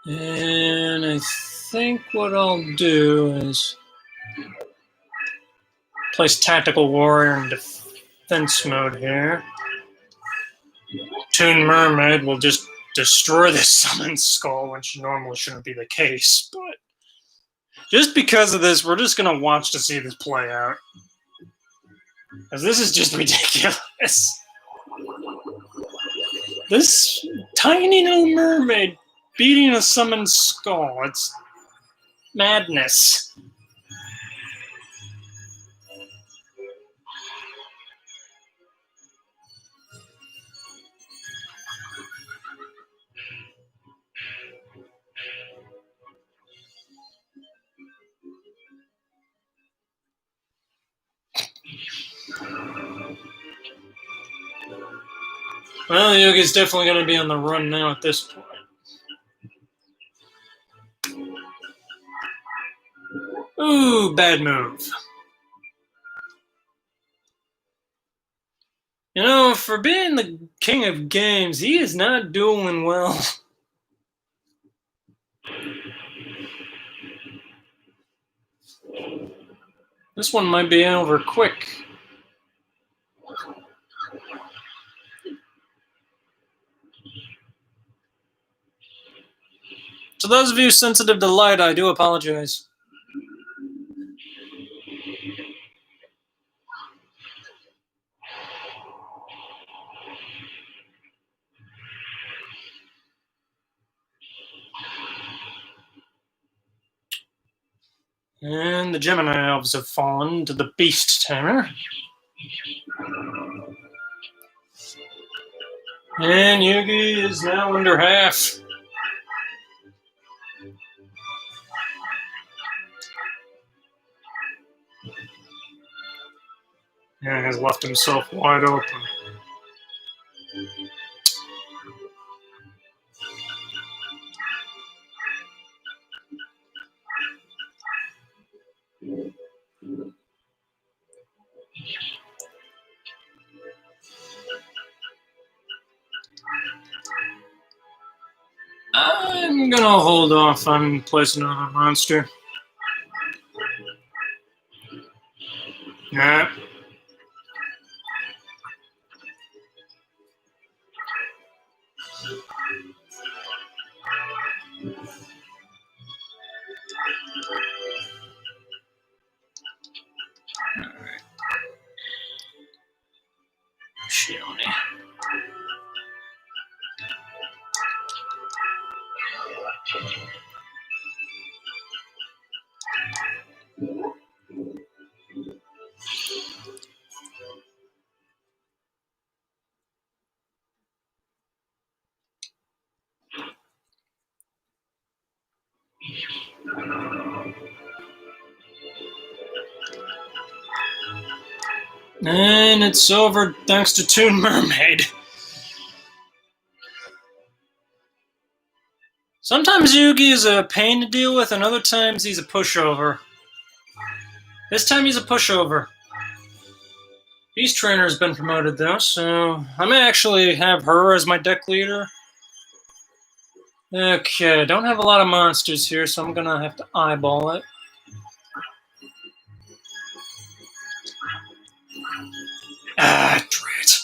And I think what I'll do is place Tactical Warrior in defense mode here. Toon Mermaid will just destroy the Summoned Skull, which normally shouldn't be the case, but just because of this, we're just going to watch to see this play out. Because this is just ridiculous. This tiny little mermaid beating a Summoned Skull. It's madness. Well, Yugi's definitely going to be on the run now at this point. Ooh, bad move. You know, for being the king of games, he is not doing well. This one might be over quick. So those of you sensitive to light, I do apologize. And the Gemini elves have fallen to the Beast Tamer. And Yugi is now under half. And has left himself wide open. I'm gonna hold off on placing on a monster. Yeah. Alright. Shioni. And it's over thanks to Toon Mermaid. Sometimes Yugi is a pain to deal with, and other times he's a pushover. This time he's a pushover. Beast Trainer has been promoted though, so I may actually have her as my deck leader. Okay, don't have a lot of monsters here, so I'm gonna have to eyeball it. Ah, drat.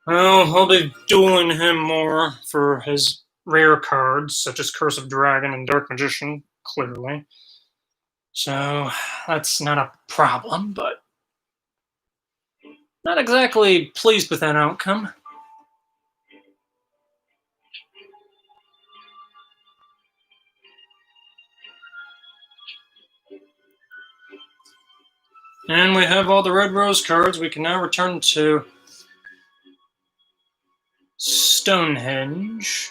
Well, I'll be dueling him more for his rare cards, such as Curse of Dragon and Dark Magician, clearly. So, that's not a problem, but not exactly pleased with that outcome. And we have all the Red Rose cards. We can now return to Stonehenge.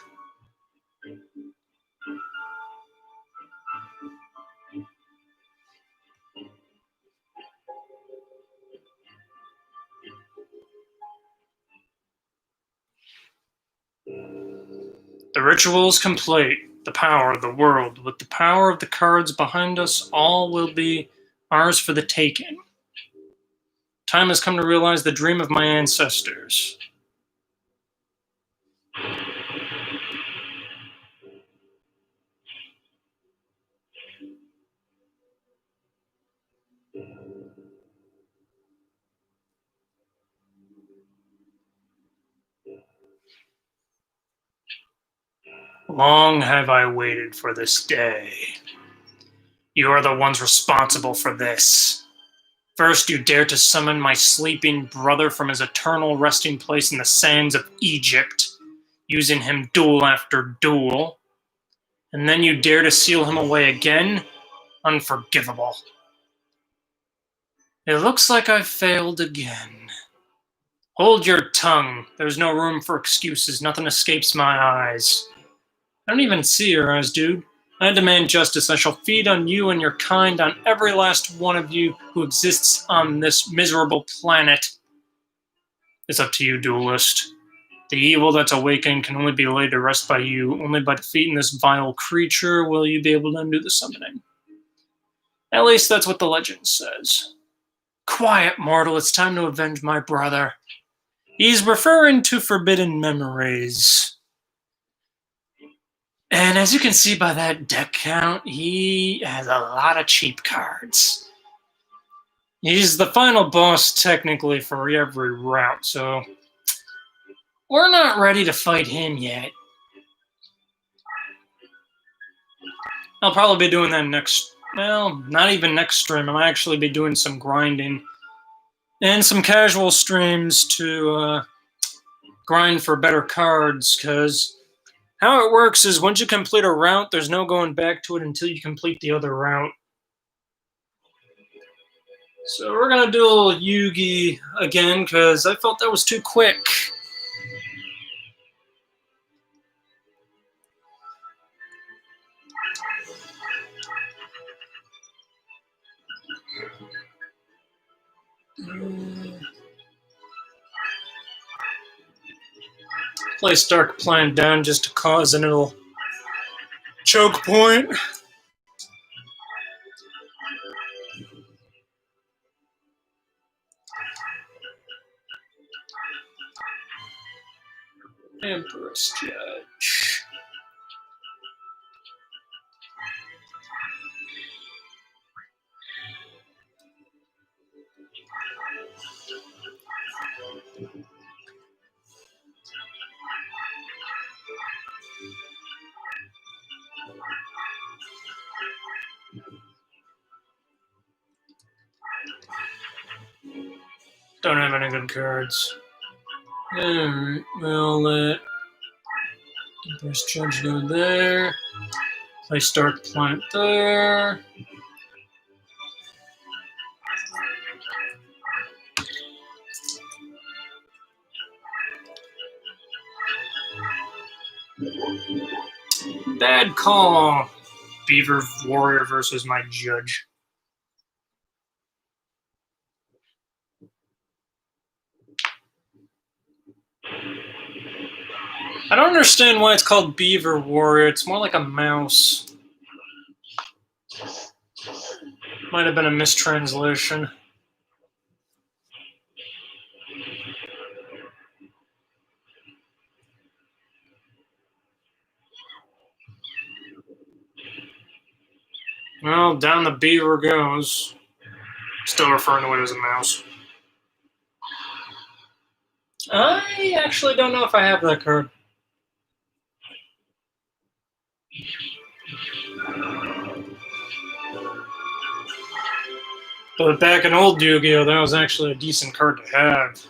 The ritual is complete. The power of the world, with the power of the cards behind us, all will be ours for the taking. Time has come to realize the dream of my ancestors. Long have I waited for this day. You are the ones responsible for this. First, you dare to summon my sleeping brother from his eternal resting place in the sands of Egypt, using him duel after duel. And then you dare to seal him away again? Unforgivable. It looks like I've failed again. Hold your tongue. There's no room for excuses. Nothing escapes my eyes. I don't even see your eyes, dude. I demand justice. I shall feed on you and your kind, on every last one of you who exists on this miserable planet. It's up to you, Duelist. The evil that's awakened can only be laid to rest by you. Only by defeating this vile creature will you be able to undo the summoning. At least that's what the legend says. Quiet, mortal. It's time to avenge my brother. He's referring to forbidden memories. And as you can see by that deck count, he has a lot of cheap cards. He's the final boss technically for every route, so we're not ready to fight him yet. I'll probably be doing that next, well, not even next stream. I'll actually be doing some grinding and some casual streams to grind for better cards, because how it works is once you complete a route, there's no going back to it until you complete the other route. So we're going to do a little Yugi again, because I felt that was too quick. Place Dark Plan down just to cause a little choke point. Empress Judge. Don't have any good cards. Alright, we'll let Empress Judge go there. Place Dark Planet there. Bad call. Beaver Warrior versus my Judge. I don't understand why it's called Beaver Warrior. It's more like a mouse. Might have been a mistranslation. Well, down the beaver goes. Still referring to it as a mouse. I actually don't know if I have that card. But back in old Yu-Gi-Oh, that was actually a decent card to have.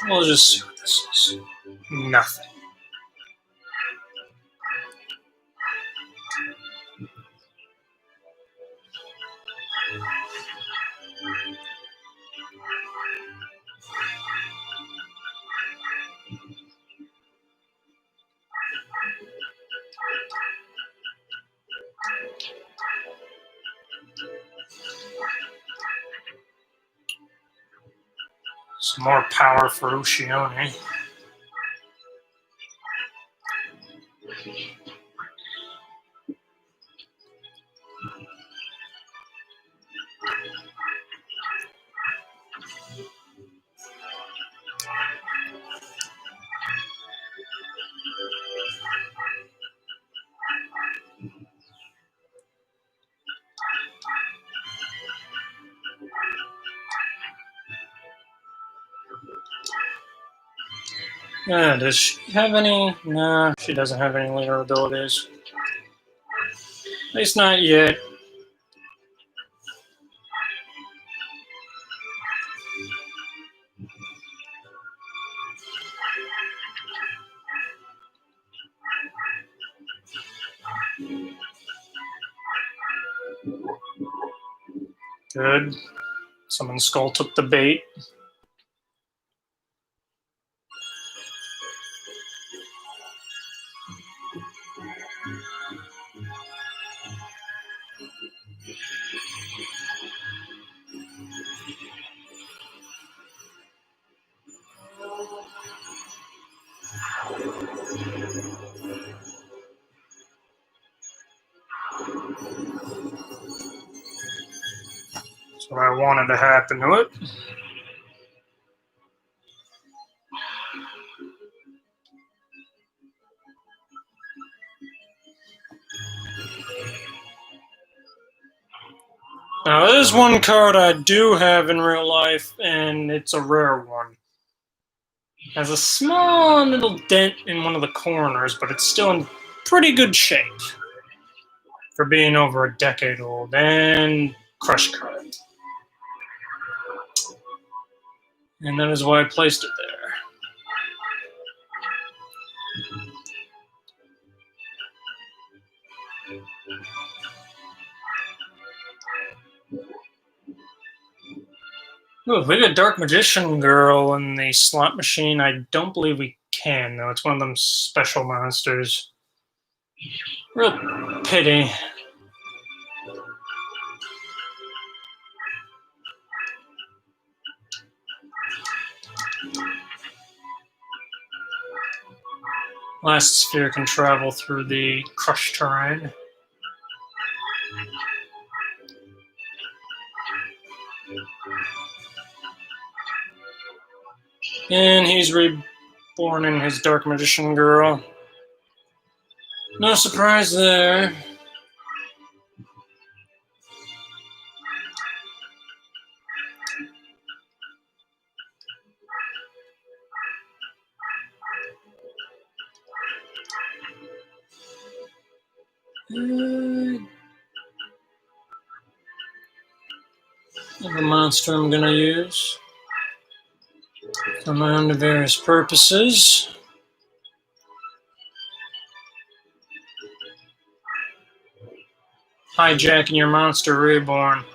We'll just see what this is. Nothing. Some more power for Ushione. Yeah, does she have any? No, she doesn't have any later abilities. At least not yet. Good. Someone's skull took the bait. That's what I wanted to happen to it. Now, there's one card I do have in real life, and it's a rare one. It has a small little dent in one of the corners, but it's still in pretty good shape for being over a decade old, and Crush card. And that is why I placed it there. Ooh, if we get Dark Magician Girl in the slot machine, I don't believe we can, though. It's one of them special monsters. Real pity. Last sphere can travel through the Crush terrain. And he's reborn in his Dark Magician Girl. No surprise there. The monster I'm gonna use for my own various purposes. Hijacking your monster reborn.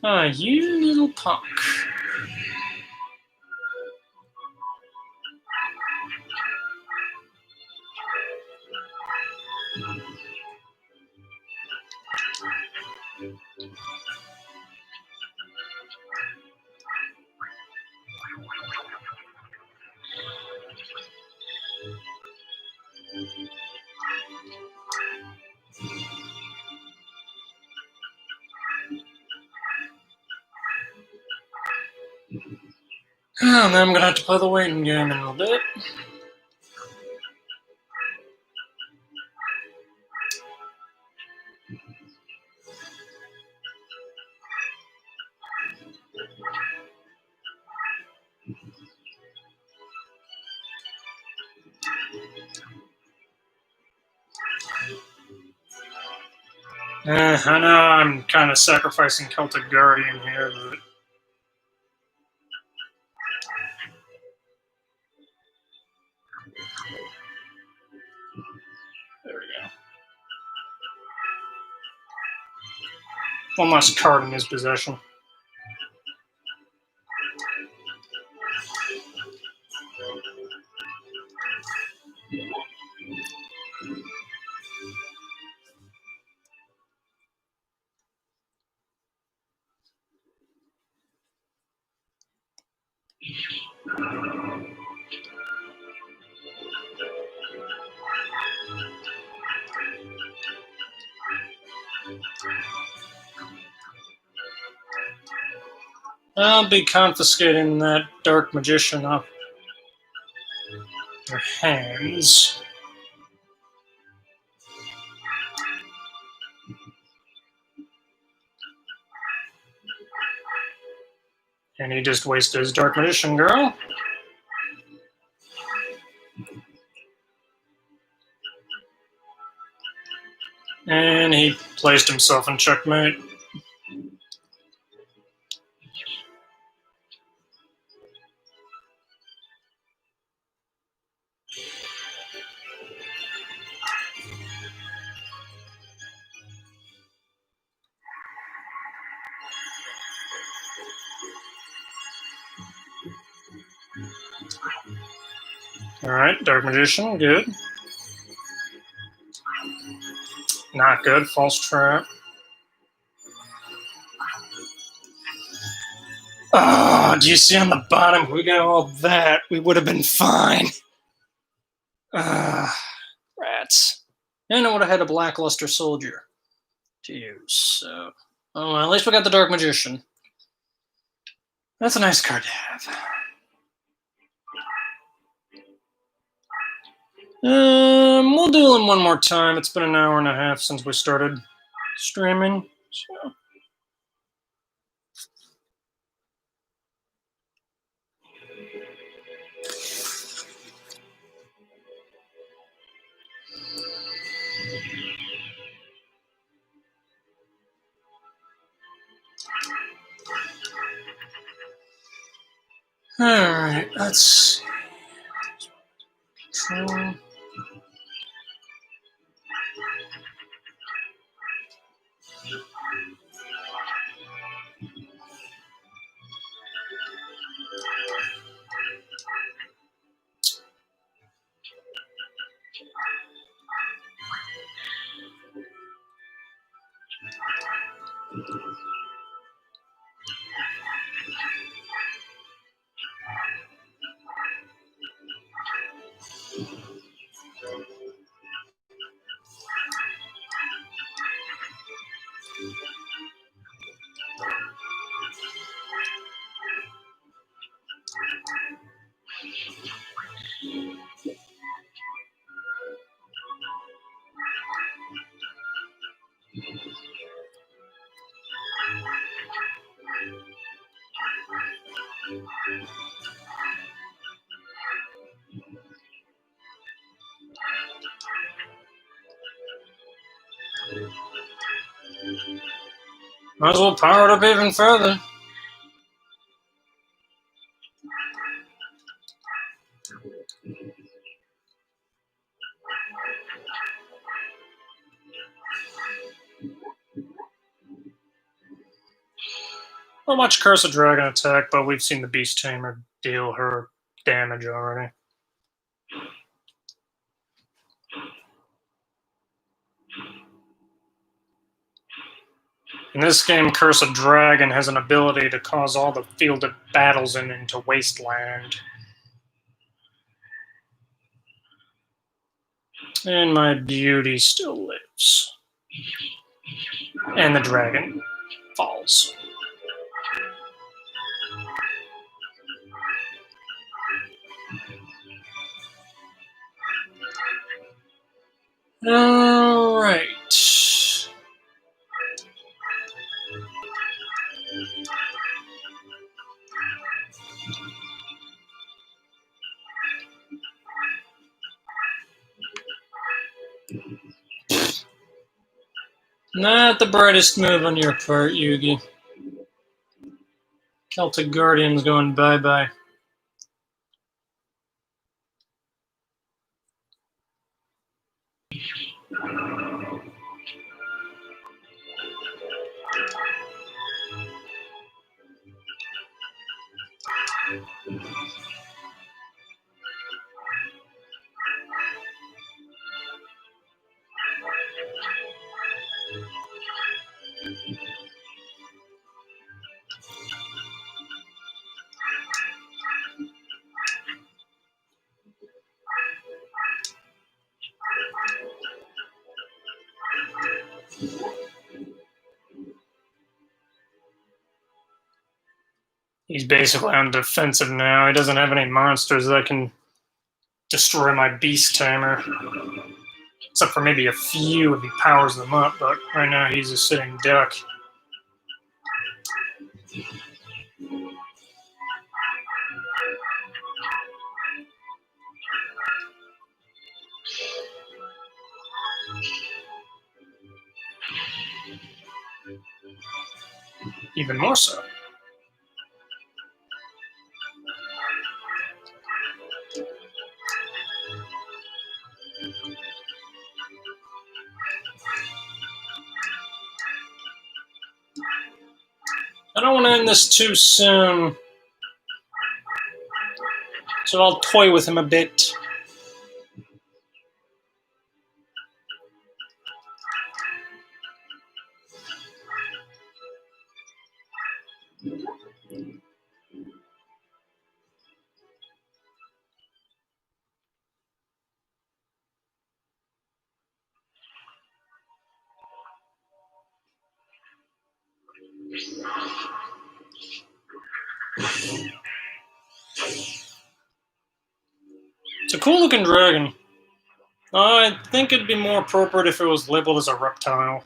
Ah, you little punk. And then I'm gonna have to play the waiting game in a little bit. I know I'm kind of sacrificing Celtic Guardian here, but there we go. One last card in his possession. I'll be confiscating that Dark Magician off your hands. And he just wasted his Dark Magician Girl. And he placed himself in checkmate. Alright, Dark Magician, good. Not good. False trap. Oh, do you see on the bottom? If we got all that, we would have been fine. Rats. And I would have had a Blackluster Soldier to use. So, oh, well, at least we got the Dark Magician. That's a nice card to have. We'll duel him one more time. It's been an hour and a half since we started streaming. So. Alright, let's see. Control. Might as well power it up even further. Not much Curse of Dragon attack, but we've seen the Beast Tamer deal her damage already. In this game, Curse of Dragon has an ability to cause all the field it battles into wasteland. And my beauty still lives. And the dragon falls. Alright. Not the brightest move on your part, Yugi. Celtic Guardian's going bye-bye. He's basically on defensive now. He doesn't have any monsters that can destroy my Beast Tamer. Except for maybe a few if he powers them up, but right now he's a sitting duck. Even more so. I don't want to end this too soon, so I'll toy with him a bit. It's a cool looking dragon. I think it'd be more appropriate if it was labeled as a reptile.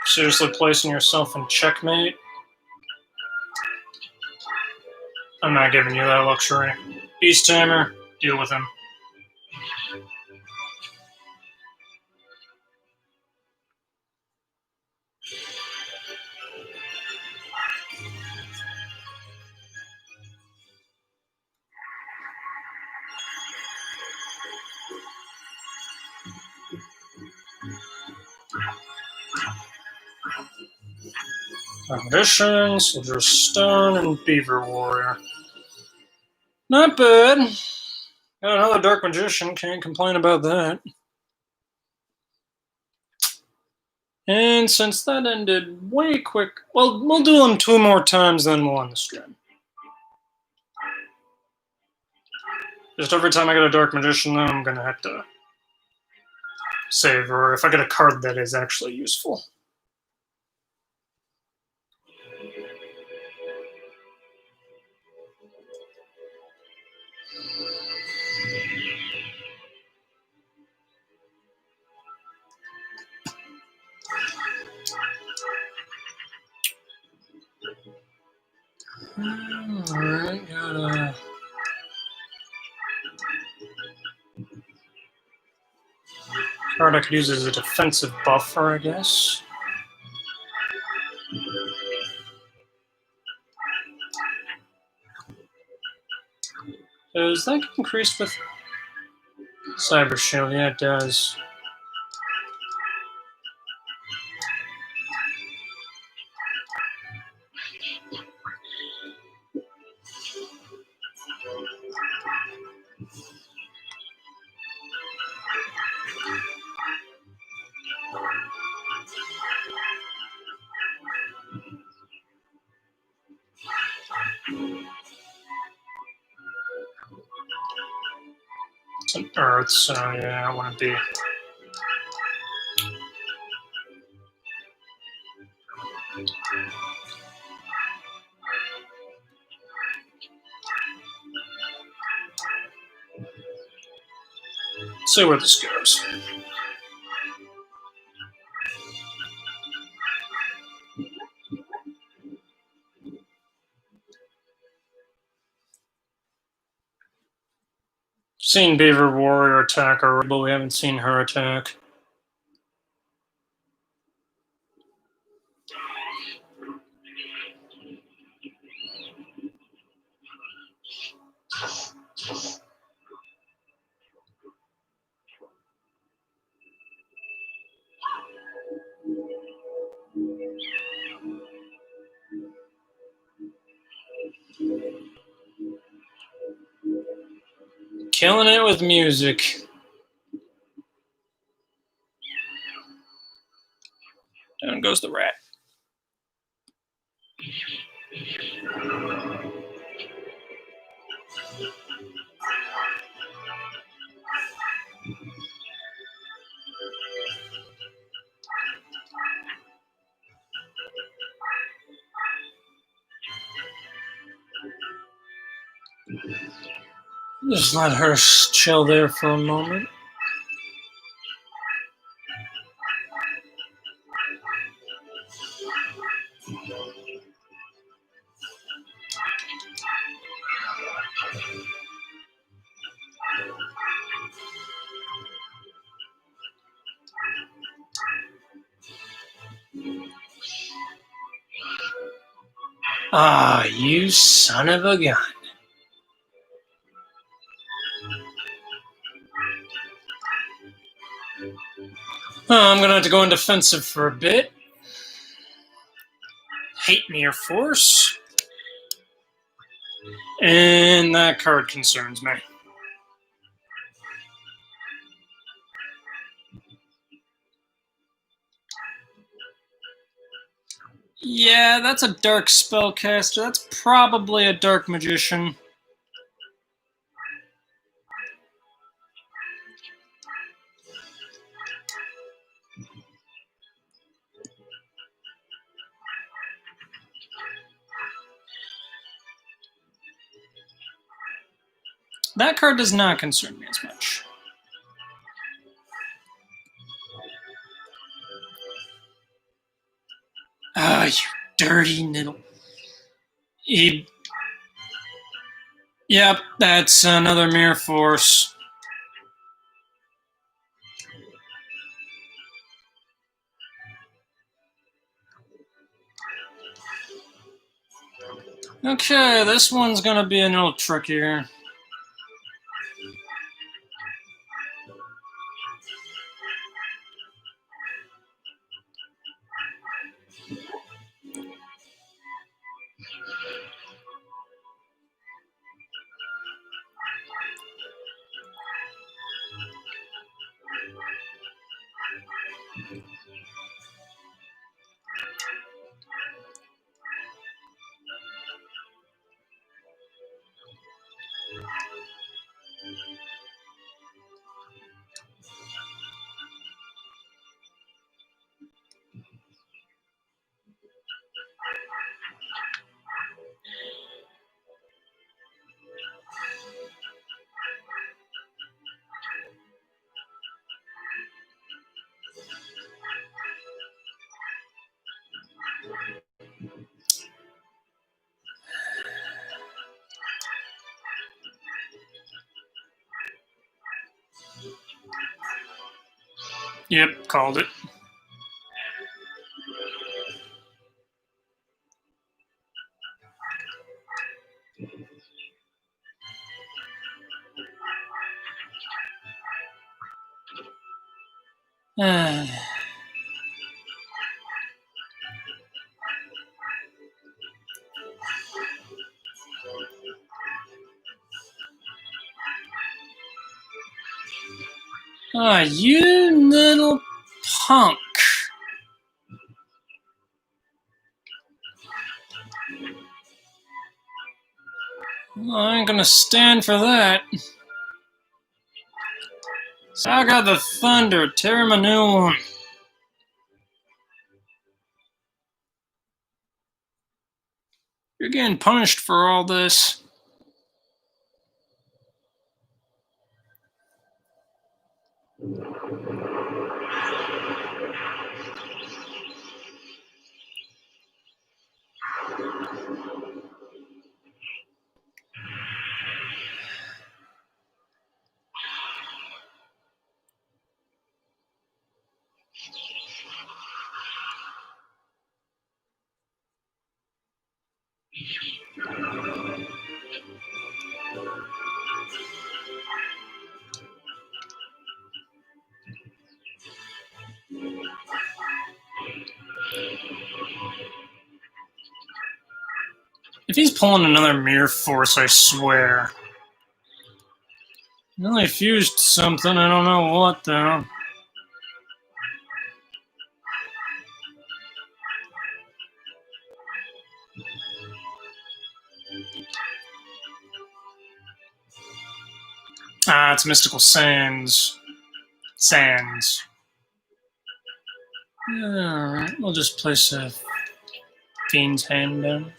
Seriously placing yourself in checkmate? I'm not giving you that luxury. Beast Tamer, deal with him. Magician, Soldier of Stone, and Beaver Warrior. Not bad. Got another Dark Magician, can't complain about that. And since that ended way quick, well, we'll do them 2 more times, then we'll end the stream. Just every time I get a Dark Magician, though, I'm gonna have to save, or if I get a card that is actually useful. Alright, got card I could use as a defensive buffer, I guess. Does that get increased with Cyber Shield? Yeah, it does. It's an Earth, so yeah, I wouldn't be. Let's see where this goes. Seen Beaver Warrior attack already, but we haven't seen her attack. Killing it with music. Down goes the rat. Just let her chill there for a moment. Ah, you son of a gun. Oh, I'm gonna have to go in defensive for a bit. Hate Mere Force. And that card concerns me. Yeah, that's a dark spellcaster. That's probably a dark magician. That card does not concern me as much. Ah, you dirty niddle. Yep, that's another Mirror Force. Okay, this one's gonna be a little trickier. Yep, called it. Ah, you little punk. I ain't gonna stand for that. Saga the Thunder, tear him a new one. You're getting punished for all this. If he's pulling another Mirror Force, I swear. I only fused something, I don't know what though. Ah, it's Mystical Sands. Sands. Alright, we'll just place a Fiend's Hand down.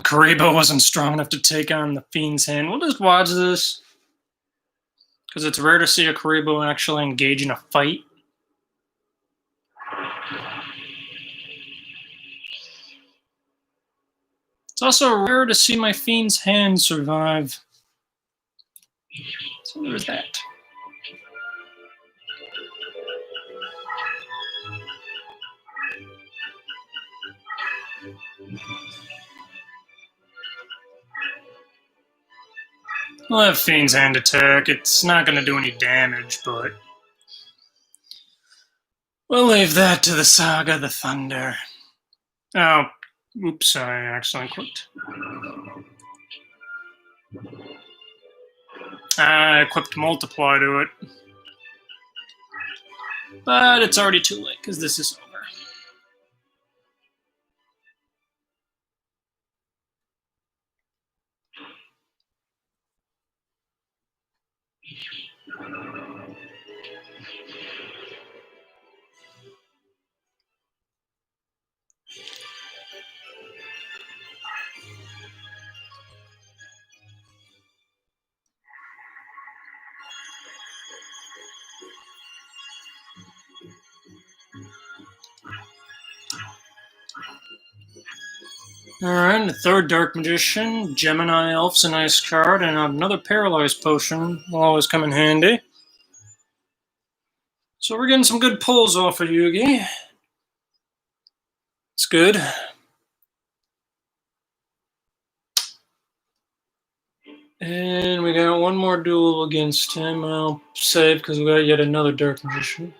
Karibo wasn't strong enough to take on the Fiend's Hand. We'll just watch this. Because it's rare to see a Karibo actually engage in a fight. It's also rare to see my Fiend's Hand survive. So there's that. We'll have Fiend's Hand attack. It's not going to do any damage, but we'll leave that to the Saga the Thunder. Oh, oops, I accidentally clicked. I equipped Multiply to it. But it's already too late, because this is over. Alright, the third Dark Magician, Gemini Elf's a nice card, and another Paralyzed Potion will always come in handy. So we're getting some good pulls off of Yugi. It's good. And we got one more duel against him. I'll save because we got yet another Dark Magician.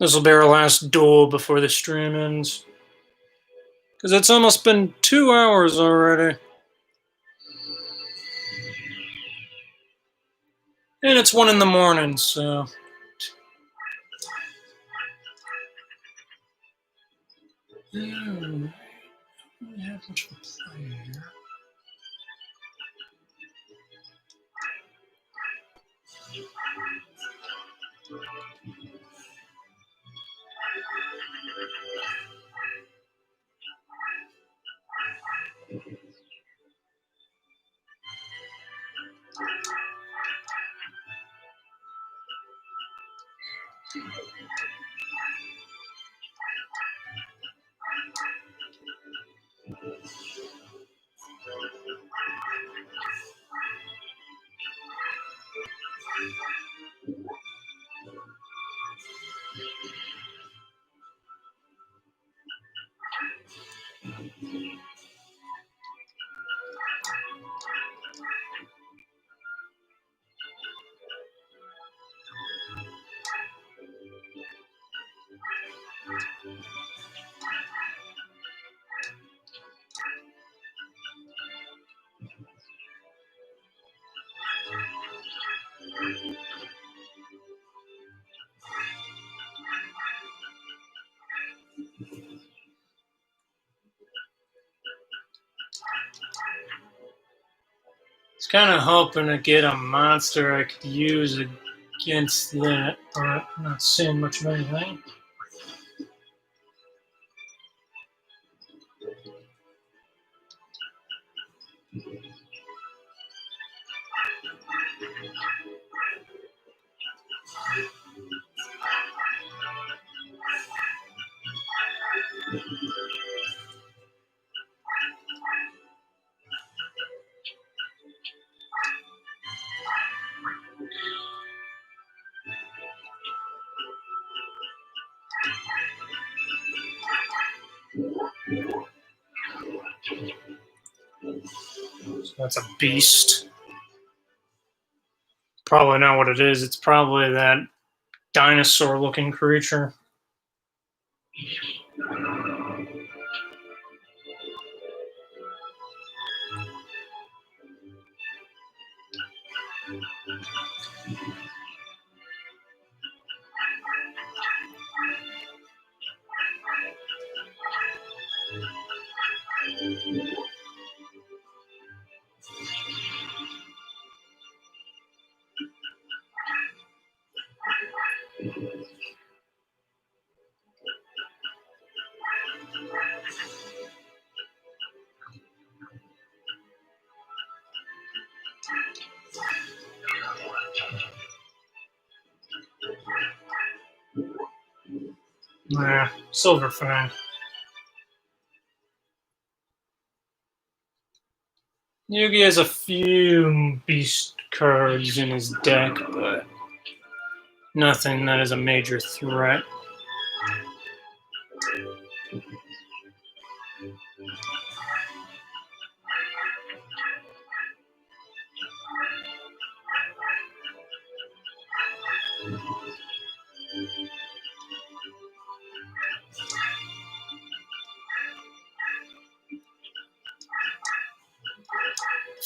This will be our last duel before the stream ends. Because it's almost been 2 hours already. And it's 1 in the morning, so... I don't really have much of a play here. I was kind of hoping to get a monster I could use against that, but I'm not seeing much of anything. So that's a beast. Probably not what it is. It's probably that dinosaur-looking creature. Nah, Silver Fang. Yugi has a few beast cards in his deck, but Nothing that is a major threat.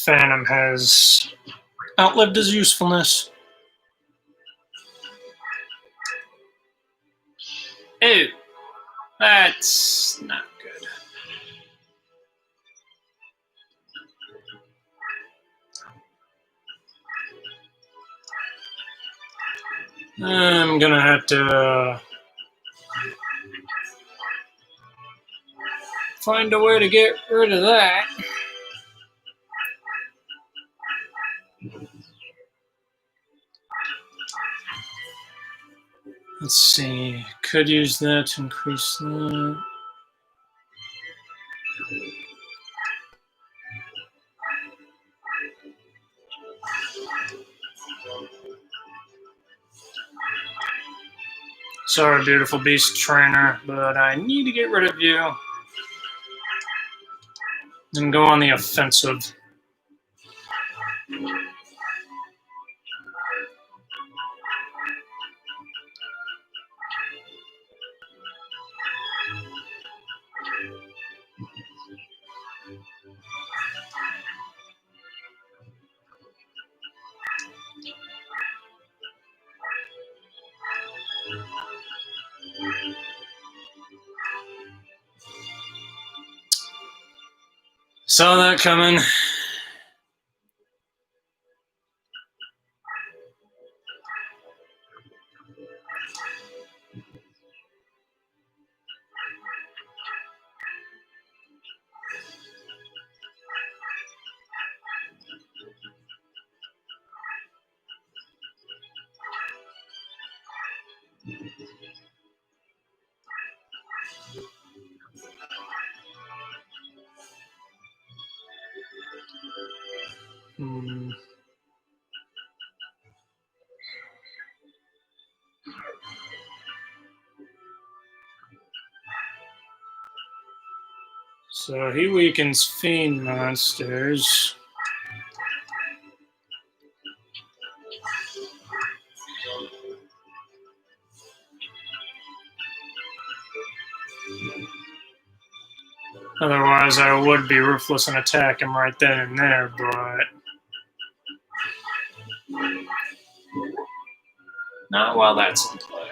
Phantom has outlived his usefulness. Ew, that's not good. I'm gonna have to find a way to get rid of that. Let's see, could use that to increase that. Sorry, beautiful beast trainer, but I need to get rid of you and go on the offensive. Saw that coming. So he weakens fiend monsters. Otherwise, I would be ruthless and attack him right then and there, but not while that's in play.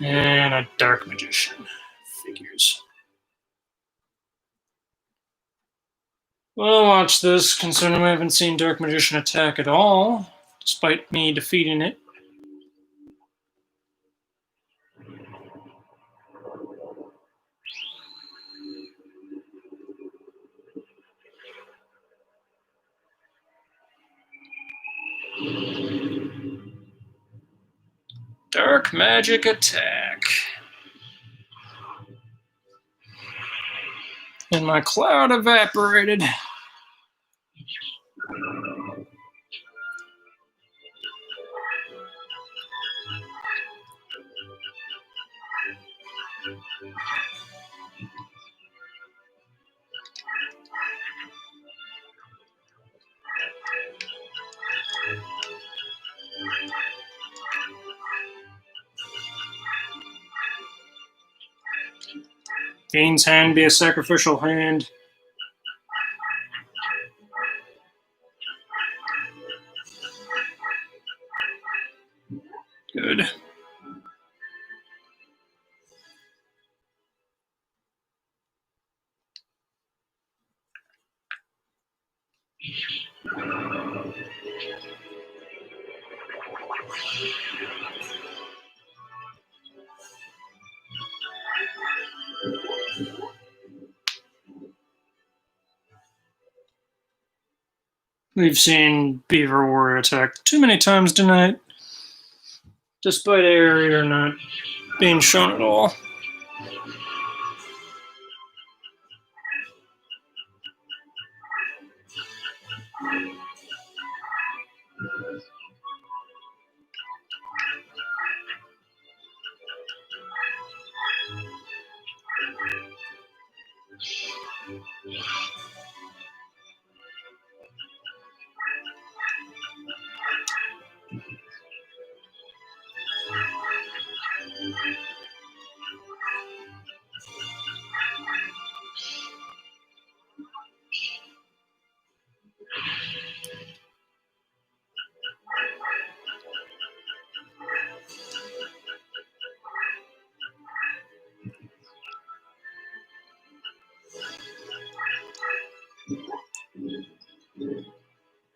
And a Dark Magician. Figures. Well, watch this, considering we haven't seen Dark Magician attack at all, despite me defeating it. Dark Magic attack. And my cloud evaporated. Fiend's hand be a sacrificial hand. Good. We've seen Beaver Warrior attack too many times tonight, despite area not being shown at all.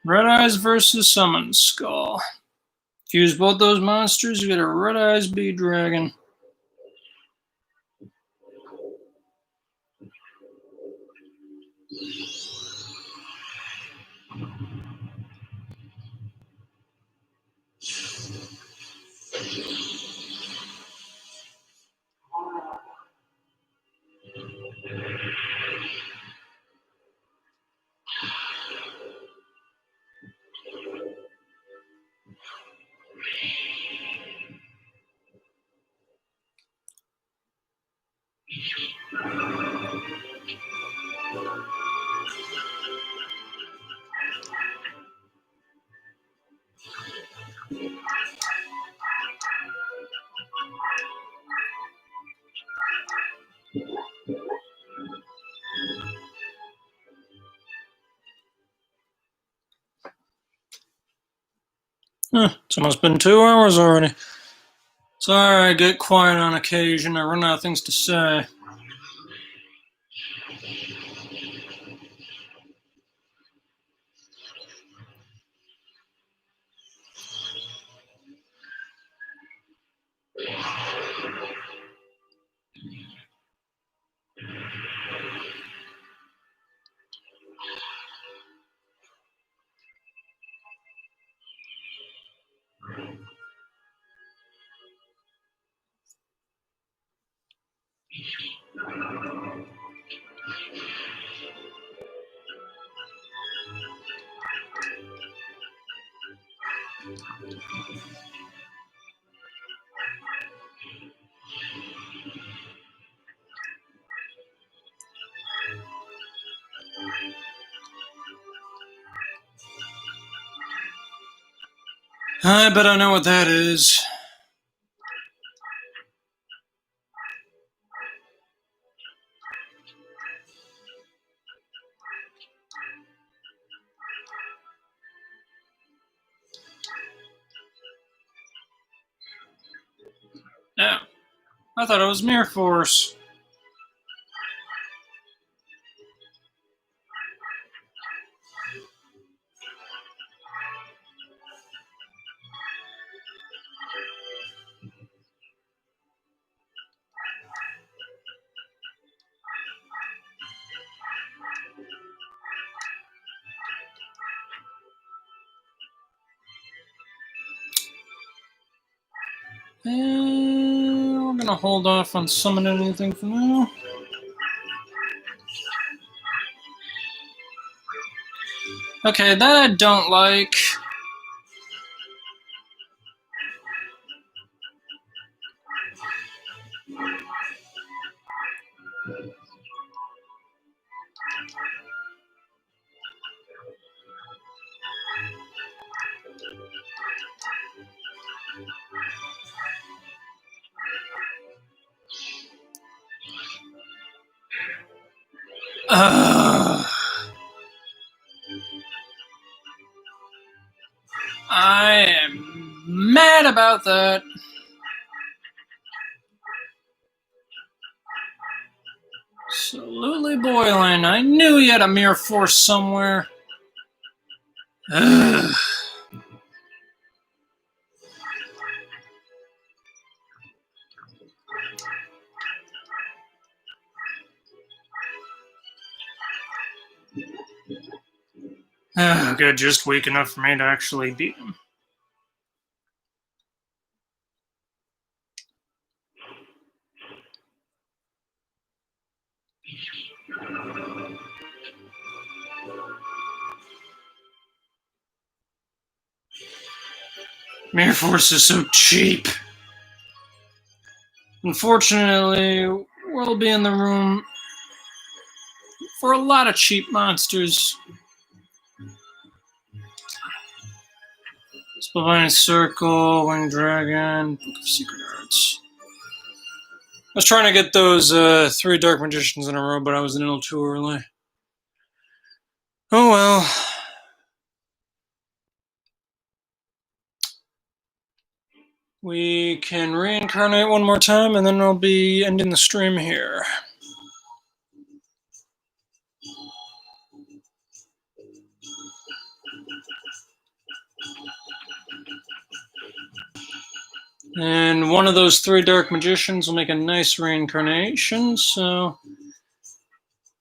Red Eyes versus Summon Skull. If you use both those monsters, you get a Red Eyes Bee Dragon. It's almost been 2 hours already. Sorry, I get quiet on occasion. I run out of things to say. I bet I know what that is. Yeah, I thought it was Mirror Force. And we're gonna hold off on summoning anything for now. Okay, that I don't like. I am mad about that. Absolutely boiling. I knew he had a Mirror Force somewhere. Ugh. Good, just weak enough for me to actually beat him. Mirror Force is so cheap. Unfortunately, we'll be in the room for a lot of cheap monsters. Spellbinding Circle, Winged Dragon, Book of Secret Arts. I was trying to get those 3 Dark Magicians in a row, but I was a little too early. Oh well. We can reincarnate one more time, and then I'll be ending the stream here. And one of those 3 Dark Magicians will make a nice reincarnation, so...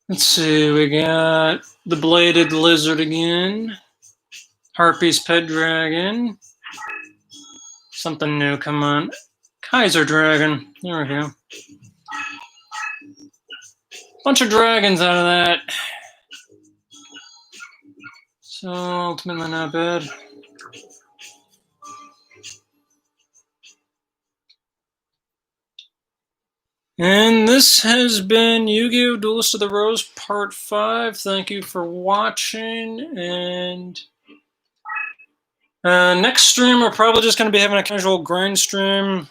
Let's see, we got the Bladed Lizard again. Harpy's Pet Dragon. Something new, come on. Kaiser Dragon. There we go. Bunch of dragons out of that. So, ultimately not bad. And this has been Yu-Gi-Oh! Duelist of the Rose Part 5. Thank you for watching, and next stream we're probably just going to be having a casual grind stream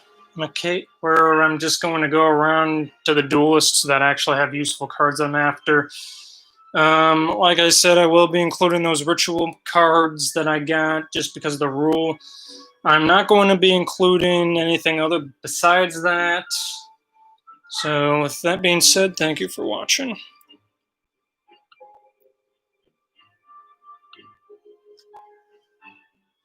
where I'm just going to go around to the duelists that actually have useful cards I'm after. Like I said, I will be including those ritual cards that I got just because of the rule. I'm not going to be including anything other besides that. So with that being said, thank you for watching.